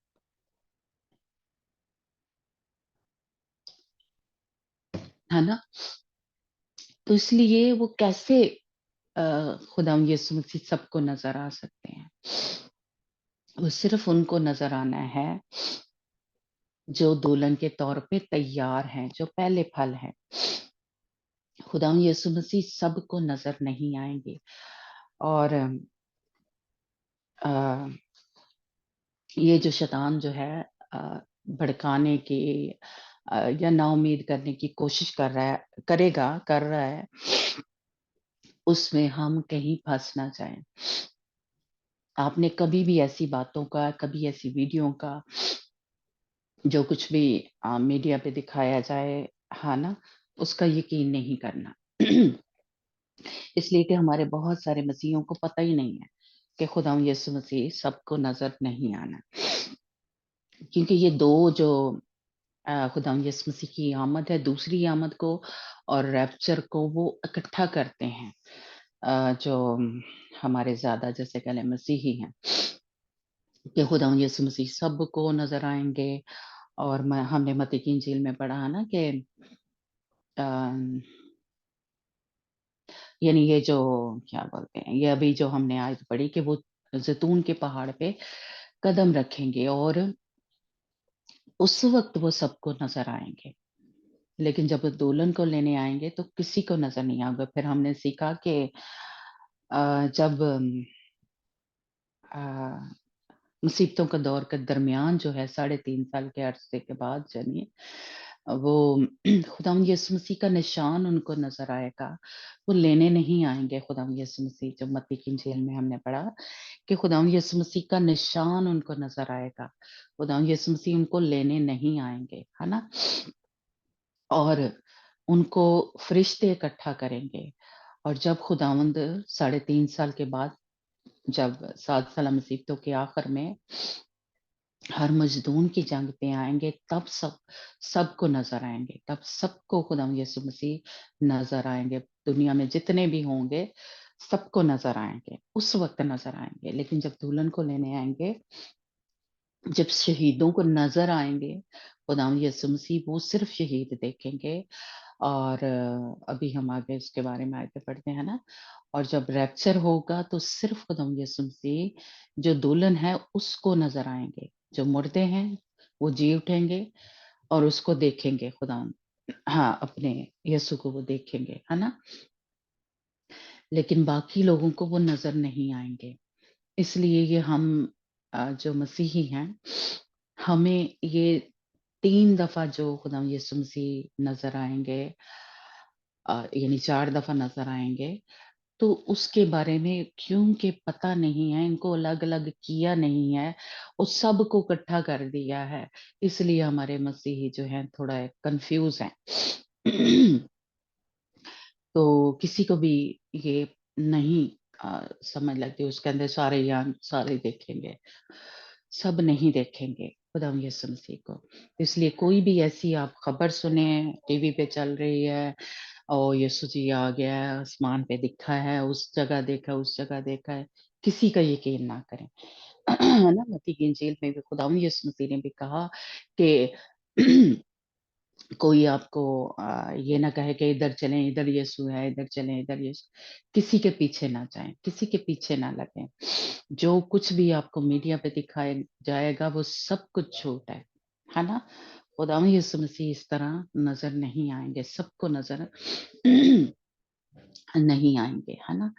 है ना? तो इसलिए वो कैसे खुदावंद यीशु मसीह सबको नज़र आ सकते हैं? वो सिर्फ़ उनको नज़र आना है जो दुल्हन के तौर पे तैयार हैं, जो पहले फल हैं। खुदावंद यीशु मसीह सबको नज़र नहीं आएँगे और अ ये जो शैतान जो है भड़काने की या नाउम्मीद करने की कोशिश कर रहा है, उसमें हम कहीं फँस ना जाएँ। आपने कभी भी ऐसी बातों का, कभी ऐसी वीडियो का जो कुछ भी मीडिया पे दिखाया जाए, है ना? उसका यकीन नहीं करना। इसलिए कि हमारे बहुत सारे मसीहियों को पता ही नहीं है कि खुदावंद यीशु मसीह सबको नज़र नहीं आना। क्योंकि ये 2 जो खुदावंद यीशु मसीह की आमद है, दूसरी आमद को और रैप्चर को वो इकट्ठा करते हैं। जो हमारे ज़्यादा जैसे कह लें मसीही हैं कि खुदावंद यीशु मसीह सबको नज़र आएँगे और मैं हमने मत्ती की इंजील में पढ़ा है ना कि अ, यानी ये जो क्या बोलते हैं, ये अभी जो हमने आयत पढ़ी कि वो ज़ैतून के पहाड़ पे कदम रखेंगे और उस वक़्त वो सबको नज़र आएँगे। लेकिन जब वो दुल्हन को लेने आएँगे तो किसी को नज़र नहीं आएगा। फिर हमने सीखा कि जब अ, मुसीबतों का दौर के दरमियान जो है 3.5 साल के अरसे के बाद जानिए वो खुदावंद यीशु मसीह का निशान उनको नजर आएगा। वो लेने नहीं आएंगे खुदावंद यीशु मसीह, जो मत्ती की इंजील में हमने पढ़ा कि खुदावंद यीशु मसीह का निशान उनको नजर आएगा। खुदावंद यीशु मसीह उनको लेने नहीं आएंगे, है ना। और उनको फरिश्ते इकट्ठा करेंगे। और जब खुदावंद 3.5 साल के बाद, जब 7 साल मुसीबतों के आखिर में हर मजदून की जंग पे आएंगे, तब सबको नजर आएंगे, तब सबको खुदावंद यीशु मसीह नजर आएंगे। दुनिया में जितने भी होंगे सबको नजर आएंगे, उस वक्त नजर आएंगे। लेकिन जब दुल्हन को लेने आएंगे, जब शहीदों को नजर आएंगे खुदावंद यीशु मसीह, वो सिर्फ शहीद देखेंगे। और अभी हम आगे उसके बारे में आगे पढ़ते हैं ना। और जब रैप्चर होगा तो सिर्फ खुदावंद यीशु मसीह जो दुल्हन है उसको नजर आएंगे। जो मुर्दे हैं वो जी उठेंगे और उसको देखेंगे खुदावंद, हाँ, अपने यीशु को वो देखेंगे, है ना। लेकिन बाकी लोगों को वो नजर नहीं आएंगे। इसलिए ये हम जो मसीही हैं, हमें ये 3 दफा जो खुदावंद यीशु मसीह नजर आएंगे, यानी 4 दफा नजर आएंगे, तो उसके बारे में क्योंकि पता नहीं है, इनको अलग अलग किया नहीं है, उस सब को इकट्ठा कर दिया है। इसलिए हमारे मसीही जो हैं थोड़ा कंफ्यूज हैं। तो किसी को भी ये नहीं समझ लगती, उसके अंदर सारे ज्ञान सारे देखेंगे, सब नहीं देखेंगे खुदावंद यीशु मसीह को। इसलिए कोई भी ऐसी आप खबर सुने, टीवी पे चल रही है और यीशु जी आ गया है, आसमान पे दिखा है, उस जगह देखा, उस जगह देखा है, किसी का यकीन ना करें। है ना। मत्ती की इंजील में भी खुदावंद यीशु मसीह ने भी कहा कि कोई आपको ये ना कहे कि इधर चलें, इधर यीशु है, इधर चलें, इधर यीशु। किसी के पीछे ना जाएं, किसी के पीछे ना लगें। जो कुछ भी आपको मीडिया पे दिखाया जाएगा वो सब कुछ झूठ है ना। खुदावंद यीशु मसीह इस तरह नजर नहीं आएंगे, सबको नजर नहीं आएंगे, है ना।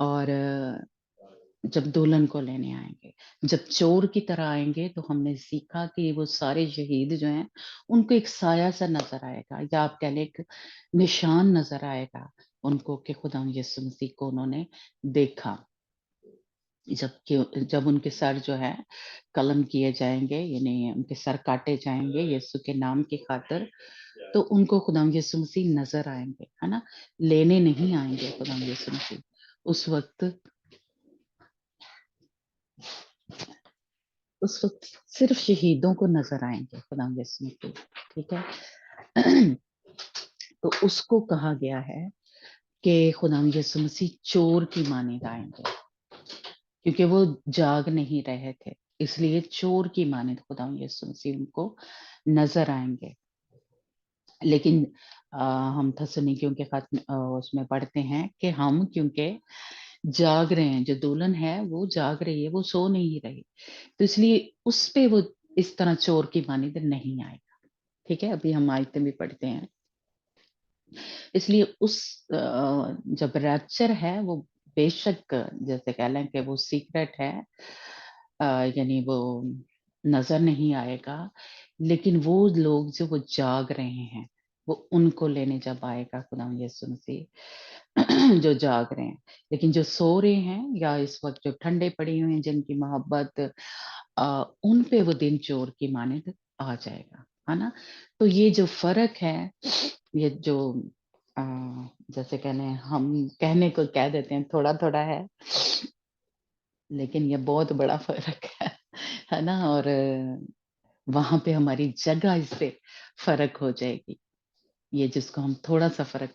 और जब दुल्हन को लेने आएंगे, जब चोर की तरह आएंगे, तो हमने सीखा कि वो सारे शहीद जो हैं उनको एक साया सा नजर आएगा, या आप कह लें एक निशान नजर आएगा उनको कि खुदा यीशु मसीह को उन्होंने देखा। जब उनके सर जो है कलम किए जाएंगे, यानी उनके सर काटे जाएंगे यीशु के नाम की खातिर, तो उनको खुदा यीशु मसीह नजर आएंगे, है ना। लेने नहीं आएंगे खुदा यीशु मसीह उस वक्त। उस वक्त सिर्फ शहीदों को नजर आएंगे खुदा यीशु मसीह, ठीक है। तो उसको कहा गया है कि खुदा यीशु मसीह चोर की माने आएंगे, क्योंकि वो जाग नहीं रहे थे, इसलिए चोर की माने खुदा यीशु मसीह उनको नजर आएंगे। लेकिन हम थस्सलुनीकियों के खत उसमें पढ़ते हैं कि हम क्योंकि जाग रहे हैं, जो दुल्हन है वो जाग रही है, वो सो नहीं रही, तो इसलिए उस पे वो इस तरह चोर की मानिंद नहीं आएगा। ठीक है, अभी हम आयतें भी पढ़ते हैं। इसलिए जब रैप्चर है वो बेशक जैसे कह लें कि वो सीक्रेट है, यानी वो नजर नहीं आएगा, लेकिन वो लोग जो वो जाग रहे हैं वो उनको लेने जब आएगा खुदा यीशु मसीह, जो जाग रहे हैं। लेकिन जो सो रहे हैं या इस वक्त जो ठंडे पड़े हुए हैं, जिनकी मोहब्बत उन पे वो दिन चोर की मानिंद आ जाएगा, है ना। तो ये जो फर्क है, ये जो अ, जैसे कहने हम कहने को कह देते हैं थोड़ा थोड़ा है, लेकिन ये बहुत बड़ा फर्क है ना। और वहां पे हमारी जगह इससे फर्क हो जाएगी। ये जिसको हम थोड़ा सा फर्क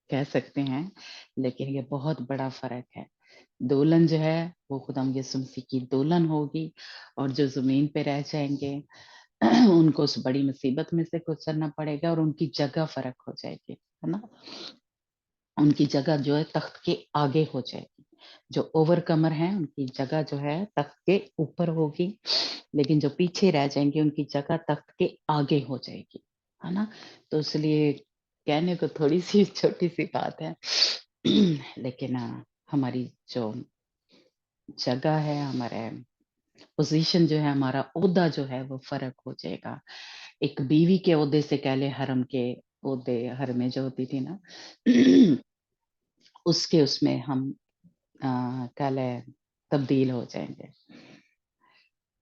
कह सकते हैं, लेकिन ये बहुत बड़ा फर्क है। दुल्हन जो है वो खुदा यीशु मसीह की दुल्हन होगी, और जो जमीन पे रह जाएंगे उनको उस बड़ी मुसीबत में से गुजरना पड़ेगा, और उनकी जगह फर्क हो जाएगी, है ना। उनकी जगह जो है तख्त के आगे हो जाएगी। जो ओवरकमर हैं उनकी जगह जो है तख्त के ऊपर होगी, लेकिन जो पीछे रह जाएंगे उनकी जगह तख्त के आगे हो जाएगी, है ना। तो इसलिए कहने को थोड़ी सी छोटी सी बात है, लेकिन हमारी जो जगह है, हमारे पोजीशन जो है, हमारा ओहदा जो है वो फ़र्क हो जाएगा। एक बीवी के ओहदे से कह ले हरम के ओहदे, हरमें जो होती थी ना उसके उसमें हम कह लें तब्दील हो जाएँगे।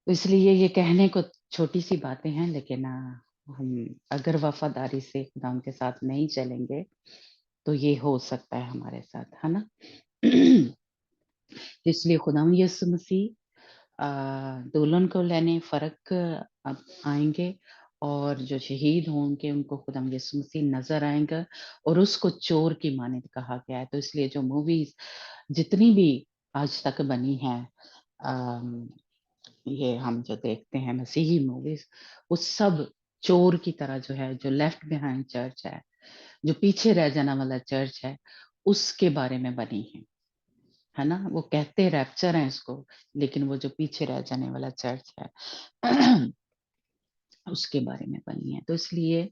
तो इसलिए ये कहने को छोटी-सी बातें हैं, लेकिन हम अगर वफ़ादारी से खुदा के साथ नहीं चलेंगे, तो ये हो सकता है हमारे साथ, है ना? इसलिए खुदावंद यीशु मसीह दुल्हन को लेने फ़र्क अब आएँगे, और जो शहीद होंगे उनको खुदावंद यीशु मसीह नज़र आएँगा, और उसको चोर की मानद कहा गया है। तो इसलिए जो मूवीज़ जितनी भी आज तक बनी हैं, अम, ये हम जो देखते हैं मसीही मूवीज़, वो सब चोर की तरह जो है, जो लेफ्ट बिहाइंड चर्च है, जो पीछे रह जाने वाला चर्च है, उसके बारे में बनी है ना? वो कहते रैप्चर हैं इसको, लेकिन वो जो पीछे रह जाने वाला चर्च है उसके बारे में बनी है। तो इसलिए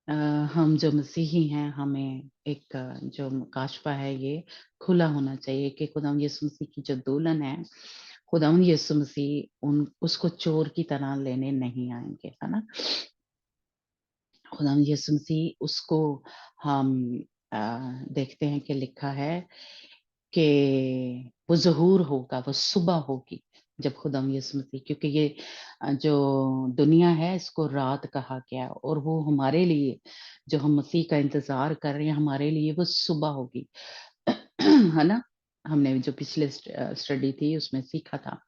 हम जो मसीही हैं, हमें एक जो काशफ़ा है ये खुला होना चाहिए कि खुदावंद यीशु मसीह की जो दुल्हन है, खुदावंद यीशु मसीह उसको चोर की तरह लेने नहीं आएँगे, है ना? खुदावंद यीशु मसीह उसको हम अ, देखते हैं कि लिखा है कि वो ज़हूर होगा, वो सुबह होगी जब खुदावंद यीशु मसीह, क्योंकि ये जो दुनिया है इसको रात कहा गया है, और वो हमारे लिए जो हम मसीह का इंतज़ार कर रहे हैं, हमारे लिए वो सुबह होगी। है ना? हमने जो पिछले स्टडी थी उसमें सीखा था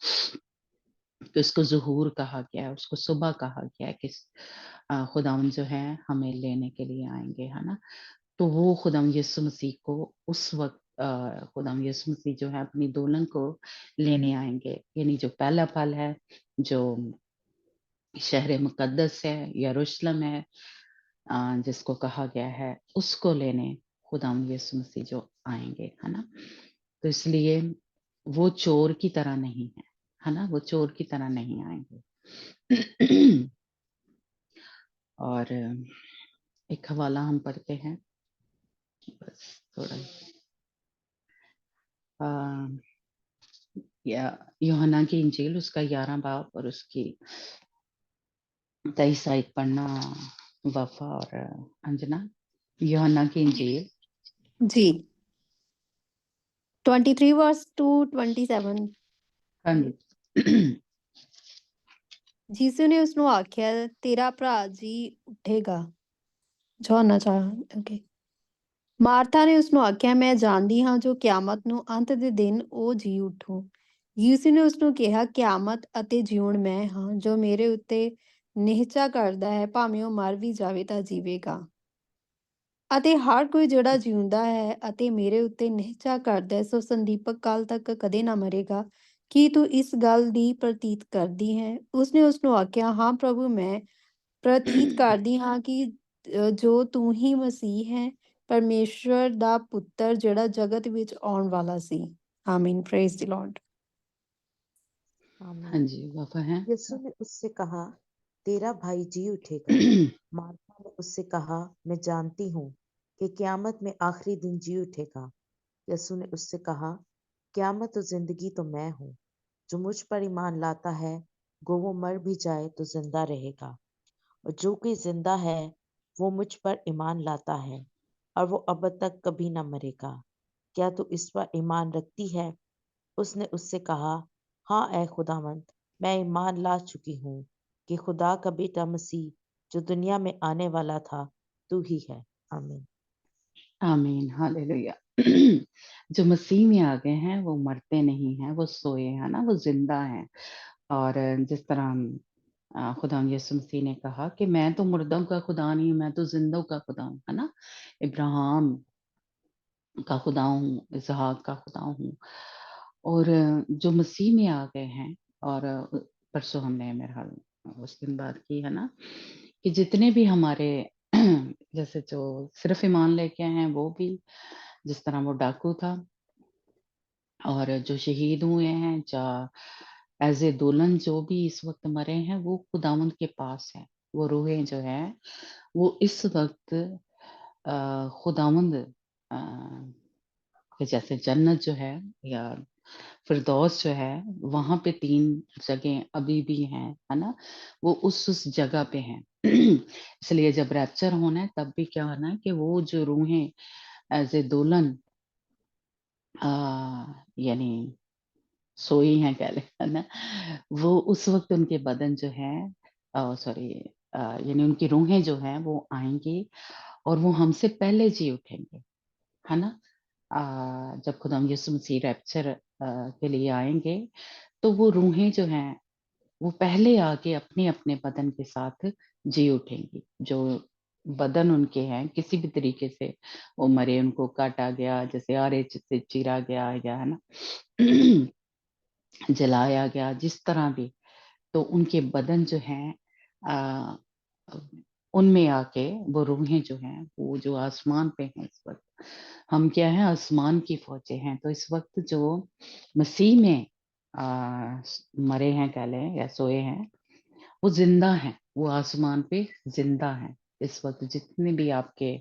कि उसको ज़ुहूर कहा गया है, उसको सुबह कहा गया है कि खुदावंद जो है हमें लेने के लिए आएँगे, है ना? तो वो खुदावंद यीशु मसीह को उस वक़्त खुदावंद यीशु मसीह जो है अपनी दुल्हन को लेने आएँगे। यानी जो पहला पल है, जो शहर मुक़द्दस है, यरूशलेम है, जिसको कहा गया है, उसको लेने खुदावंद यीशु मसीह जो आएँगे, है ना? तो इसलिए वो चोर की तरह नहीं है ना? वो चोर की तरह नहीं आएँगे। और एक हवाला हम पढ़ते हैं, बस थोड़ा अ, या यूहन्ना की इंजील उसका 11 बाब और उसकी 23 आयत पढ़ना वफ़ा और अंजना। यूहन्ना की इंजील जी 23 वर्स टू 27 हाँ जी। ਯीशु ने ਉਸਨੂੰ ਆਖਿਆ ਤੇਰਾ ਭਰਾ ਜੀ ਉੱਠੇਗਾ ਜੋ ਹੋਣਾ ਚਾਹ ਓਕੇ ਮਾਰਥਾ ਨੇ ਉਸਨੂੰ ਆਖਿਆ ਮੈਂ ਜਾਣਦੀ ਹਾਂ ਜੋ ਕਿਆਮਤ ਨੂੰ ਅੰਤ ਦੇ ਦਿਨ ਉਹ ਜੀ ਉੱਠੂ ਯੀਸ਼ੂ ਨੇ ਉਸਨੂੰ ਕਿਹਾ ਕਿਆਮਤ ਅਤੇ ਜਿਉਣ ਮੈਂ ਹਾਂ ਜੋ ਮੇਰੇ ਉੱਤੇ ਨਿਹਚਾ ਕਰਦਾ ਹੈ ਭਾਵੇਂ ਉਹ ਮਰ ਵੀ ਜਾਵੇ ਤਾਂ ਜੀਵੇਗਾ ਅਤੇ ਹਰ ਕੋਈ ਜਿਹੜਾ ਜਿਉਂਦਾ ਹੈ ਅਤੇ ਮੇਰੇ ਉੱਤੇ ਨਿਹਚਾ ਕਰਦਾ ਹੈ ਸੋ ਸੰਦੀਪਕ ਕਾਲ ਤੱਕ ਕਦੇ ਨਾ ਮਰੇਗਾ ਕੀ ਤੂੰ ਇਸ ਗੱਲ ਦੀ ਪ੍ਰਤੀਤ ਕਰਦੀ ਹੈ ਉਸਨੇ ਉਸਨੂੰ ਆਖਿਆ ਹਾਂ ਪ੍ਰਭੂ ਮੈਂ ਪ੍ਰਤੀਤ ਕਰਦੀ ਹਾਂ ਕਿ ਜੋ ਤੂੰ ਹੀ ਮਸੀਹ ਹੈ ਪਰਮੇਸ਼ਵਰ ਦਾ ਪੁੱਤਰ ਜਿਹੜਾ ਜਗਤ ਵਿੱਚ ਆਉਣ ਵਾਲਾ ਸੀ ਆਮੀਨ ਪ੍ਰੇਜ਼ ਦ ਲਾਰਡ हाँ आमीन। जी, वफ़ा है। यीशु ने उससे कहा, तेरा भाई जी उठेगा। मार्था ने उससे कहा, मैं जानती हूँ कि क़यामत में आखिरी दिन जी उठेगा। यीशु ने उससे कहा, क़यामत और जिंदगी तो मैं हूँ। जो मुझ पर ईमान लाता है, गो वो मर भी जाए तो जिंदा रहेगा। और जो कोई जिंदा है, वो मुझ पर ईमान लाता है, और वो अब तक कभी न मरेगा। क्या तू इस पर ईमान रखती है? उसने उससे कहा, हाँ ऐ खुदावंद, मैं ईमान ला चुकी हूँ कि खुदा का बेटा मसीह जो दुनिया में आने वाला था तू ही है। आमीन। आमीन, हालेलुया। जो मसीह में आ गए हैं, वो मरते नहीं हैं, वो सोए हैं ना, वो ज़िंदा हैं। और जिस तरह खुदावंद यीशु मसीह ने कहा कि मैं तो मुर्दों का खुदा नहीं, मैं तो ज़िंदों का खुदा हूँ, है ना? इब्राहिम का खुदा हूँ, इसहाक का खुदा हूँ। और जो मसीह में आ गए हैं, और परसों हमने मेरे ख़्याल उस दिन बात की है ना, कि जितने भी हमारे जैसे जो सिर्फ़ ईमान लेके आए हैं वो भी, जिस तरह वो डाकू था, और जो शहीद हुए हैं, एज़ ए दुल्हन जो भी इस वक़्त मरे हैं, वो खुदावंद के पास हैं। वो रूहें जो हैं, वो इस वक़्त खुदावंद कि जैसे जन्नत जो है, या फिरदौस जो है वहाँ पे 3 जगह अभी भी हैं, है ना? वो उस जगह पे हैं। इसलिए जब रैप्चर होना है तब भी क्या होना है कि वो जो रूहें एज़ ए दुल्हन यानी सोई हैं कह लें, है ना? वो उस वक़्त उनके बदन जो हैं सॉरी यानी उनकी रूहें जो हैं वो आएँगी और वो हमसे पहले जी उठेंगे, है ना? जब खुदावंद यीशु मसीह रैप्चर के लिए आएँगे, तो वो रूहें जो हैं, वो पहले आके अपने-अपने बदन के साथ जी उठेंगी। जो बदन उनके हैं, किसी भी तरीके से वो मरे, उनको काटा गया, जैसे आरे से चीरा गया या है ना, जलाया गया, जिस तरह भी, तो उनके बदन जो हैं अ, उनमें आके वो रूहें जो हैं, वो जो आसमान पे हैं इस वक़्त, हम क्या हैं आसमान की फ़ौजें हैं, तो इस वक़्त जो मसीह में मरे हैं कह लें या सोए हैं, वो ज़िंदा हैं, वो आसमान पे ज़िंदा हैं। इस वक़्त जितने भी आपके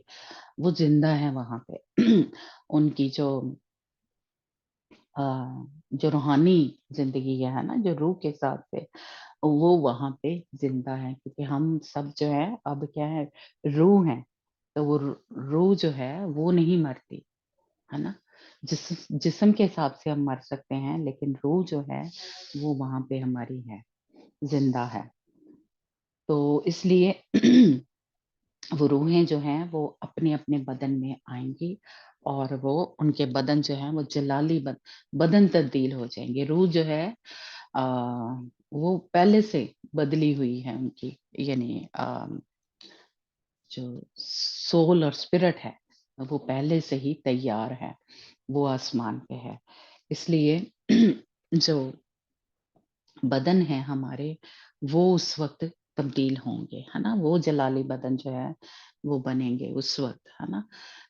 वो ज़िंदा हैं वहाँ पे। उनकी अ, जो रूहानी ज़िंदगी है ना, जो रूह के साथ पे, वो वहाँ पे ज़िंदा है क्योंकि हम सब जो है अब क्या है रूह हैं, तो वो रूह जो है वो नहीं मरती, है ना? जिस्म के हिसाब से हम मर सकते हैं लेकिन रूह जो है वो वहाँ पे हमारी है, ज़िंदा है। तो इसलिए वो रूहें जो हैं वो अपने-अपने बदन में आएँगी और वो उनके बदन जो हैं वो जलाली बदन तब्दील हो जाएँगे। रूह जो है अ, वो पहले से बदली हुई है उनकी यानी जो सोल और स्पिरिट है, वो पहले से ही तैयार है, वो आसमान पे है। इसलिए जो बदन है हमारे, वो उस वक़्त तब्दील होंगे, है ना? वो जलाली बदन जो है, वो बनेंगे उस वक़्त, है ना?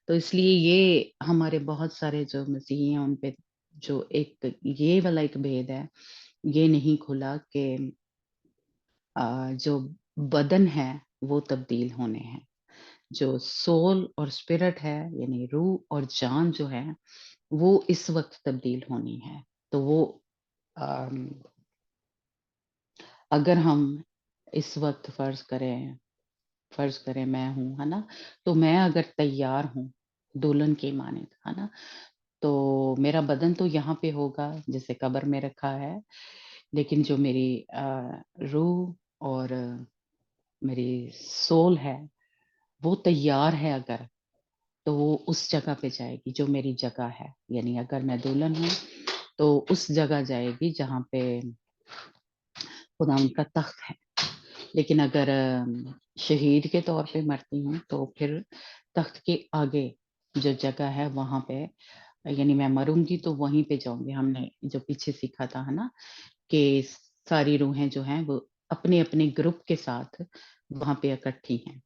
तो इसलिए ये हमारे बहुत सारे जो मसीही हैं, उन पे जो एक ये वाला एक भेद है, ये नहीं खुला कि जो बदन है, वो तब्दील होने हैं। जो सोल और स्पिरिट है, यानी रूह और जान जो है, वो इस वक़्त तब्दील होनी है। तो वो अम, अगर हम इस वक़्त फ़र्ज़ करें मैं हूँ, है ना? तो मैं अगर तैयार हूँ, दुल्हन की मानिंद, है ना? तो मेरा बदन तो यहाँ पे होगा, जैसे कब्र में रखा है, लेकिन जो मेरी रूह और मेरी सोल है, वो तैयार है अगर, तो वो उस जगह पे जाएगी जो मेरी जगह है। यानी अगर मैं दुल्हन हूँ, तो उस जगह जाएगी जहाँ पे खुदावंद का तख़्त है। लेकिन अगर शहीद के तौर पे मरती हूँ, तो फिर तख़्त के आगे जो जगह है वहाँ पे यानी मैं मरूँगी तो वहीं पे जाऊँगी। हमने जो पीछे सीखा था, है ना? कि सारी रूहें जो हैं वो अपने-अपने ग्रुप के साथ वहाँ पे इकट्ठी हैं,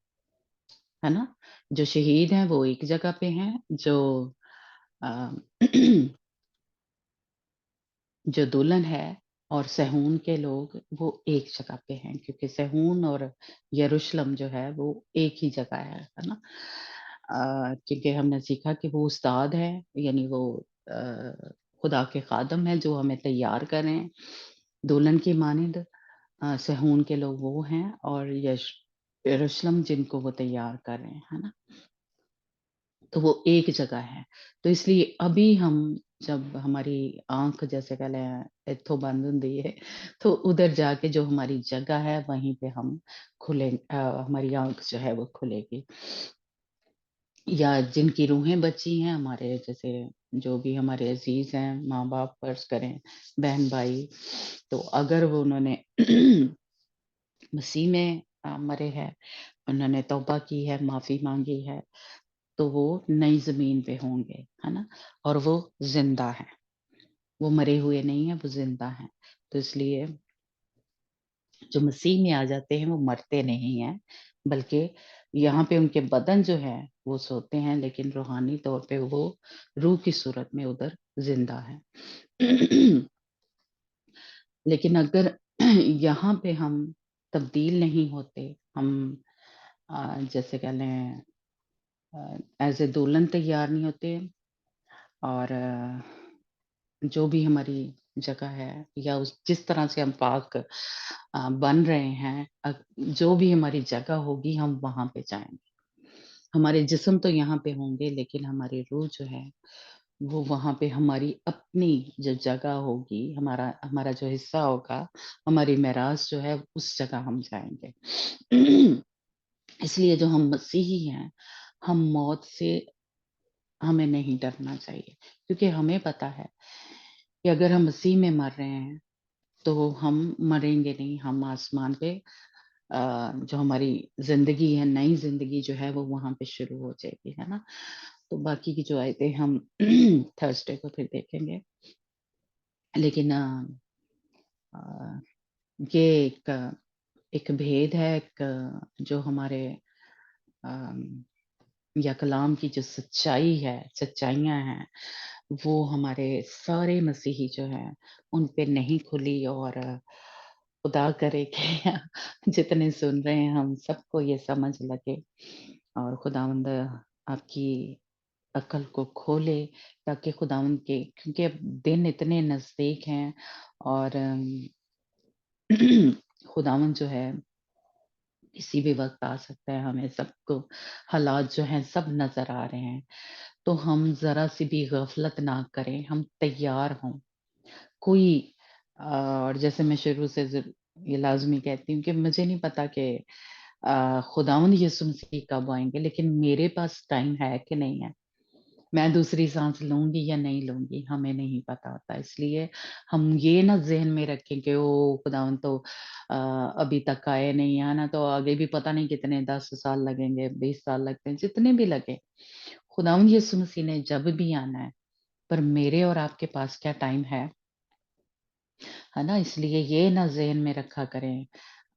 है ना? जो शहीद हैं वो एक जगह पे हैं, जो अ, जो दुल्हन है और सहून के लोग वो एक जगह पे हैं क्योंकि सहून और यरूशलेम जो है वो एक ही जगह है ना? क्योंकि हमने सीखा कि वो उस्ताद है यानी वो खुदा के खादम है जो हमें तैयार कर रहे हैं, दुल्हन की मानिंद सहून के लोग वो हैं और यरूशलेम जिनको वो तैयार कर रहे हैं, है ना? तो वो एक जगह है। तो इसलिए अभी हम जब हमारी आँख जैसे कह लें इत्थों बंद हुंदी है, तो उधर जाके जो हमारी जगह है वहीं पे हम हमारी आँख जो है वो खुलेगी। या जिनकी रूहें बची हैं हमारे जैसे जो भी हमारे अज़ीज़ हैं, माँ-बाप फ़र्ज़ करें, बहन-भाई, तो अगर वो उन्होंने मसीह में मरे हैं, उन्होंने तौबा की है, माफ़ी माँगी है, तो वो नई ज़मीन पे होंगे, है ना? और वो ज़िंदा हैं, वो मरे हुए नहीं हैं, वो ज़िंदा हैं। तो इसलिए जो मसीह में आ जाते हैं, वो मरते नहीं हैं, बल्कि यहाँ पे उनके बदन जो है, वो सोते हैं, लेकिन रूहानी तौर पे वो रूह की सूरत में उधर ज़िंदा हैं। लेकिन अगर यहाँ पे हम तब्दील नहीं होते, हम जैसे कह लें एज़ ए दुल्हन तैयार नहीं होते और जो भी हमारी जगह है या उस जिस तरह से हम पाक बन रहे हैं, जो भी हमारी जगह होगी हम वहाँ पे जाएँगे। हमारे जिस्म तो यहाँ पे होंगे लेकिन हमारी रूह जो है वो वहाँ पे हमारी अपनी जो जगह होगी, हमारा हमारा जो हिस्सा होगा, हमारी मेराज जो है उस जगह हम जाएँगे। इसलिए जो हम मसीही हैं, हम मौत से हमें नहीं डरना चाहिए क्योंकि हमें पता है कि अगर हम मसीह में मर रहे हैं, तो हम मरेंगे नहीं, हम आसमान पे जो हमारी ज़िंदगी है, नई ज़िंदगी जो है वो वहाँ पे शुरू हो जाएगी, है ना? तो बाकी की जो आयतें हम थर्सडे को फिर देखेंगे। लेकिन अ, ये एक भेद है, एक जो हमारे अम, या कलाम की जो सच्चाई है, सच्चाइयाँ हैं, वो हमारे सारे मसीही जो हैं, उन पे नहीं खुली और खुदा करे कि जितने सुन रहे हैं हम सबको ये समझ लगे और खुदावंद आपकी अक्ल को खोले ताकि खुदावंद के क्योंकि अब दिन इतने नज़दीक हैं और खुदावंद जो है किसी भी वक़्त आ सकता है, हमें सबको हालात जो हैं सब नज़र आ रहे हैं। तो हम ज़रा-सी भी गफ़लत ना करें, हम तैयार हों। कोई और जैसे मैं शुरू से ये लाज़मी कहती हूँ कि मुझे नहीं पता कि खुदावंद यीशु मसीह कब आएँगे, लेकिन मेरे पास टाइम है कि नहीं है। मैं दूसरी साँस लूँगी या नहीं लूँगी, हमें नहीं पता होता। इसलिए हम ये ना ज़हन में रखें कि ओह! खुदावंद तो अभी तक आए नहीं, है ना? तो आगे भी पता नहीं कितने 10 साल लगेंगे, 20 साल लगते हैं, जितने भी लगे। खुदावंद यीशु मसीह ने जब भी आना है, पर मेरे और आपके पास क्या टाइम है ना? इसलिए ये ना ज़हन में रखा करें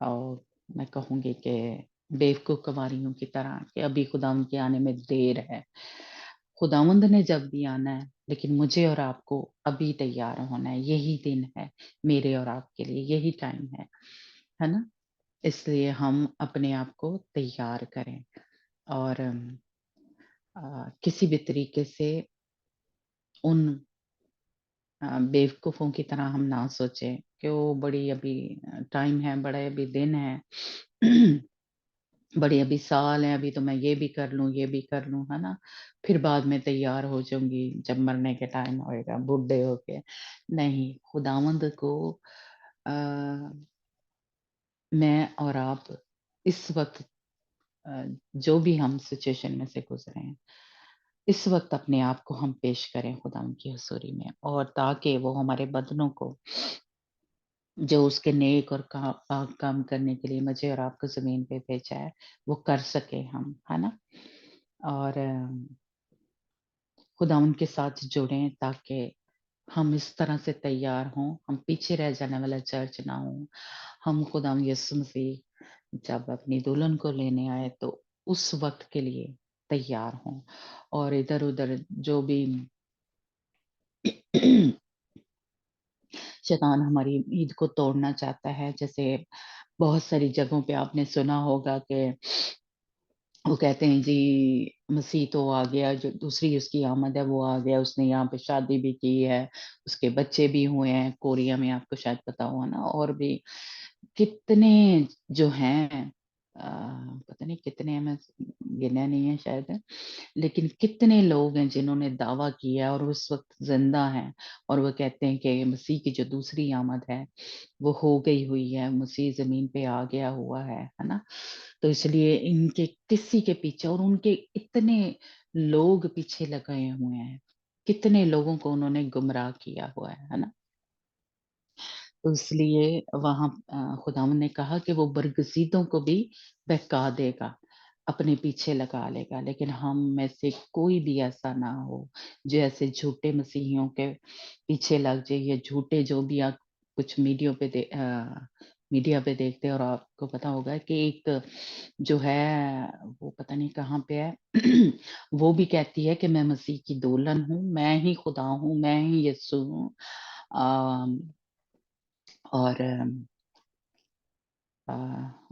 और मैं कहूँगी कि बेवकूफ़ कंवारियों की तरह कि अभी खुदावंद के आने में देर है। खुदावंद ने जब भी आना है, लेकिन मुझे और आपको अभी तैयार होना है, यही दिन है मेरे और आपके लिए, यही टाइम है ना? इसलिए हम अपने आप को तैयार करें और किसी भी तरीके से उन बेवकूफ़ों की तरह हम ना सोचें कि वो बड़ी अभी टाइम है, बड़े अभी दिन है, बड़े अभी साल हैं, अभी तो मैं ये भी कर लूँ, ये भी कर लूँ, है ना? फिर बाद में तैयार हो जाऊँगी जब मरने के टाइम होएगा, बूढ़े होके। नहीं, खुदावंद को अ, मैं और आप इस वक़्त अ, जो भी हम सिचुएशन में से गुज़रे हैं, इस वक़्त अपने आप को हम पेश करें खुदावंद की हुज़ूरी में और ताकि वो हमारे बदनों को जो उसके नेक और पाक काम करने के लिए मुझे और आपको ज़मीन पे भेजा है, वो कर सकें हम, है ना? और खुदा उनके साथ जुड़ें ताकि हम इस तरह से तैयार हों, हम पीछे रह जाने वाला चर्च ना हो। हम खुदावंद यीशु मसीह जब अपनी दुल्हन को लेने आए तो उस वक़्त के लिए तैयार हों और इधर-उधर जो भी शैतान हमारी उम्मीद को तोड़ना चाहता है, जैसे बहुत सारी जगहों पे आपने सुना होगा कि वो कहते हैं जी मसीह तो आ गया, जो दूसरी उसकी आमद है वो आ गया, उसने यहाँ पे शादी भी की है, उसके बच्चे भी हुए हैं, कोरिया में आपको शायद पता होगा ना और भी कितने जो हैं पता नहीं कितने हैं मैं गिना नहीं है शायद, लेकिन कितने लोग हैं जिन्होंने दावा किया और उस वक़्त ज़िंदा हैं और वो कहते हैं कि मसीह की जो दूसरी आमद है, वो हो गई हुई है, मसीह ज़मीन पे आ गया हुआ है ना? तो इसलिए इनके किसी के पीछे और उनके इतने लोग पीछे लगाए हुए हैं, कितने लोगों को उन्होंने गुमराह किया हुआ है ना? तो इसलिए वहाँ खुदावंद ने कहा कि वो बरगज़ीदों को भी बहका देगा, अपने पीछे लगा लेगा, लेकिन हम में से कोई भी ऐसा ना हो, जो ऐसे झूठे मसीहियों के पीछे लग जाए या झूठे जो भी आप कुछ मीडिया पे देखते हैं और आपको पता होगा कि एक जो है वो पता नहीं कहाँ पे है, वो भी कहती है कि मैं मसीह की दुल्हन हूँ, मैं ही खुदा हूँ, मैं ही यीशु हूँ। अ, और अ,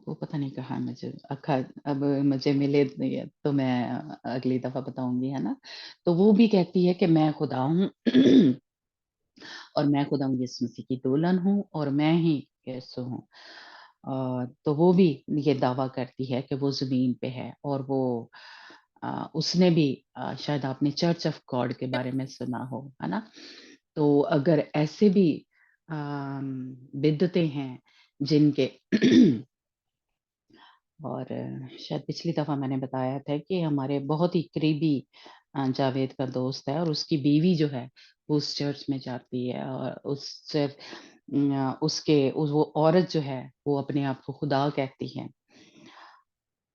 वो पता नहीं कहाँ मुझे अब मुझे मिले नहीं है, तो मैं अगली दफ़ा बताऊँगी, है ना? तो वो भी कहती है कि मैं खुदा हूँ اور میں خدا یسوع مسیح کی دلہن ہوں اور میں ہی یسوع ہوں۔ تو وہ بھی یہ دعویٰ کرتی ہے کہ وہ زمین پہ ہے، اور وہ اس نے بھی شاید آپ نے چرچ آف گاڈ کے بارے میں سنا ہو، ہے نا؟ تو اگر ایسے بھی بدعتیں ہیں جن کے اور شاید پچھلی دفعہ میں نے بتایا تھا کہ ہمارے بہت ہی قریبی جاوید کا دوست ہے، اور اس کی بیوی جو ہے وہ اس چرچ میں جاتی ہے، اور وہ عورت جو ہے وہ اپنے آپ کو خدا کہتی ہے،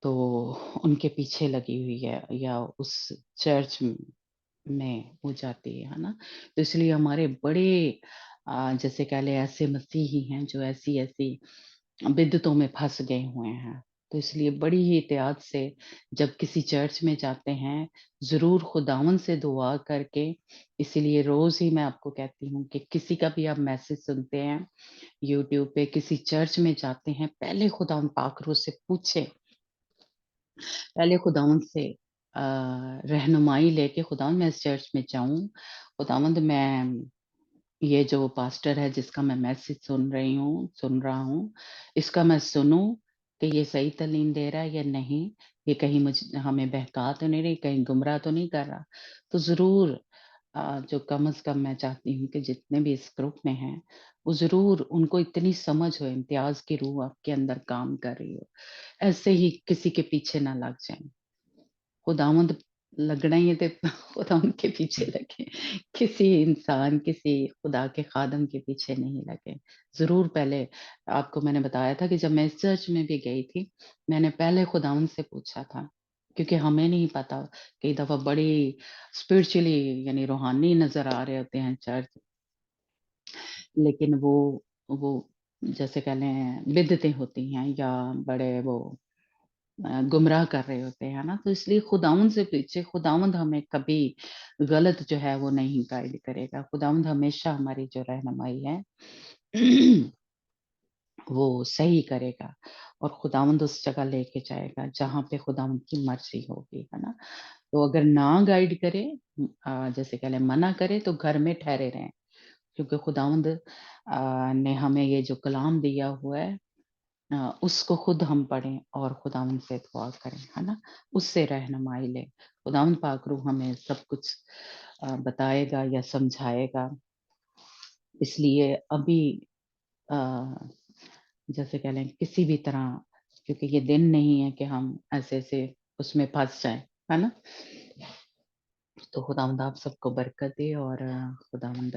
تو ان کے پیچھے لگی ہوئی ہے یا اس چرچ میں وہ جاتی ہے نا؟ تو اس لیے ہمارے بڑے جیسے کہہ لیں ایسے مسیحی ہیں جو ایسی بدعتوں میں پھنس گئے ہوئے ہیں، تو اس لیے بڑی ہی احتیاط سے جب کسی چرچ میں جاتے ہیں ضرور خداوند سے دعا کر کے، اسی لیے روز ہی میں آپ کو کہتی ہوں کہ کسی کا بھی آپ میسج سنتے ہیں یوٹیوب پہ، کسی چرچ میں جاتے ہیں، پہلے خداوند پاک روح سے پوچھیں، پہلے خداوند سے رہنمائی لے کے خداوند میں اس چرچ میں جاؤں، خداوند میں یہ جو پاسٹر ہے جس کا میں میسج سن رہا ہوں، اس کا میں سنوں کہ یہ صحیح تعلیم دے رہا ہے یا نہیں، یہ کہیں ہمیں بہکا تو نہیں رہی، کہیں گمراہ تو نہیں کر رہا، تو ضرور جو کم از کم میں چاہتی ہوں کہ جتنے بھی اس گروپ میں ہیں وہ ضرور ان کو اتنی سمجھ ہو، امتیاز کی روح آپ کے اندر کام کر رہی ہو، ایسے ہی کسی کے پیچھے نہ لگ جائیں، خداوند لگنا ہی ہے تو خداوند کے پیچھے لگے، کسی انسان کسی خدا کے خادم کے پیچھے نہیں لگے، ضرور پہلے آپ کو میں نے بتایا تھا کہ جب میں اس چرچ میں بھی گئی تھی میں نے پہلے خداوند سے پوچھا تھا، کیونکہ ہمیں نہیں پتا، کئی دفعہ بڑی اسپرچولی یعنی روحانی نظر آ رہے ہوتے ہیں چرچ، لیکن وہ جیسے کہہ لیں بدعتیں ہوتی ہیں یا بڑے وہ گمراہ کر رہے ہوتے ہیں نا، تو اس لیے خداوند سے پیچھے، خداوند ہمیں کبھی غلط جو ہے وہ نہیں گائیڈ کرے گا، خداوند ہمیشہ ہماری جو رہنمائی ہے وہ صحیح کرے گا، اور خداوند اس جگہ لے کے جائے گا جہاں پہ خداوند کی مرضی ہوگی، ہے نا؟ تو اگر نہ گائیڈ کرے، جیسے کہ منع کرے تو گھر میں ٹھہرے رہیں، کیونکہ خداوند نے ہمیں یہ جو کلام دیا ہوا ہے اس کو خود ہم پڑھیں اور خداوند سے دعا کریں، ہے نا؟ اس سے رہنمائی لیں، خداوند پاک روح ہمیں سب کچھ بتائے گا یا سمجھائے گا، اس لیے ابھی جیسے کہہ لیں کسی بھی طرح، کیونکہ یہ دن نہیں ہے کہ ہم ایسے اس میں پھنس جائیں، ہے نا؟ تو خداوند آپ سب کو برکت دے، اور خداوند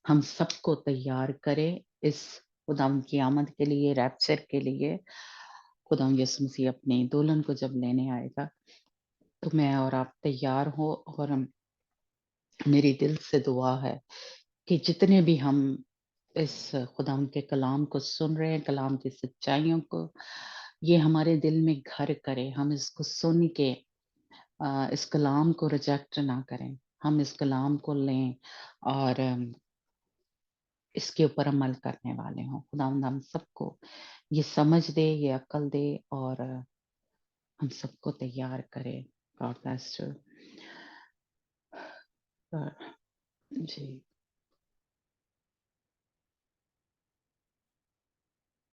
ہم سب کو تیار کرے اس خداوند کی آمد کے لیے، ریپچر کے لیے، خداوند یسوع مسیح اپنی دلہن کو جب لینے آئے گا تو میں اور آپ تیار ہو، اور میری دل سے دعا ہے کہ جتنے بھی ہم اس خداوند کے کلام کو سن رہے ہیں، کلام کی سچائیوں کو، یہ ہمارے دل میں گھر کرے، ہم اس کو سن کے اس کلام کو ریجیکٹ نہ کریں، ہم اس کلام کو لیں اور اس کے اوپر عمل کرنے والے ہوں، خداوند ہم سب کو یہ سمجھ دے، یہ عقل دے، اور ہم سب کو تیار کرے، گاڈ بلیس یو۔ جی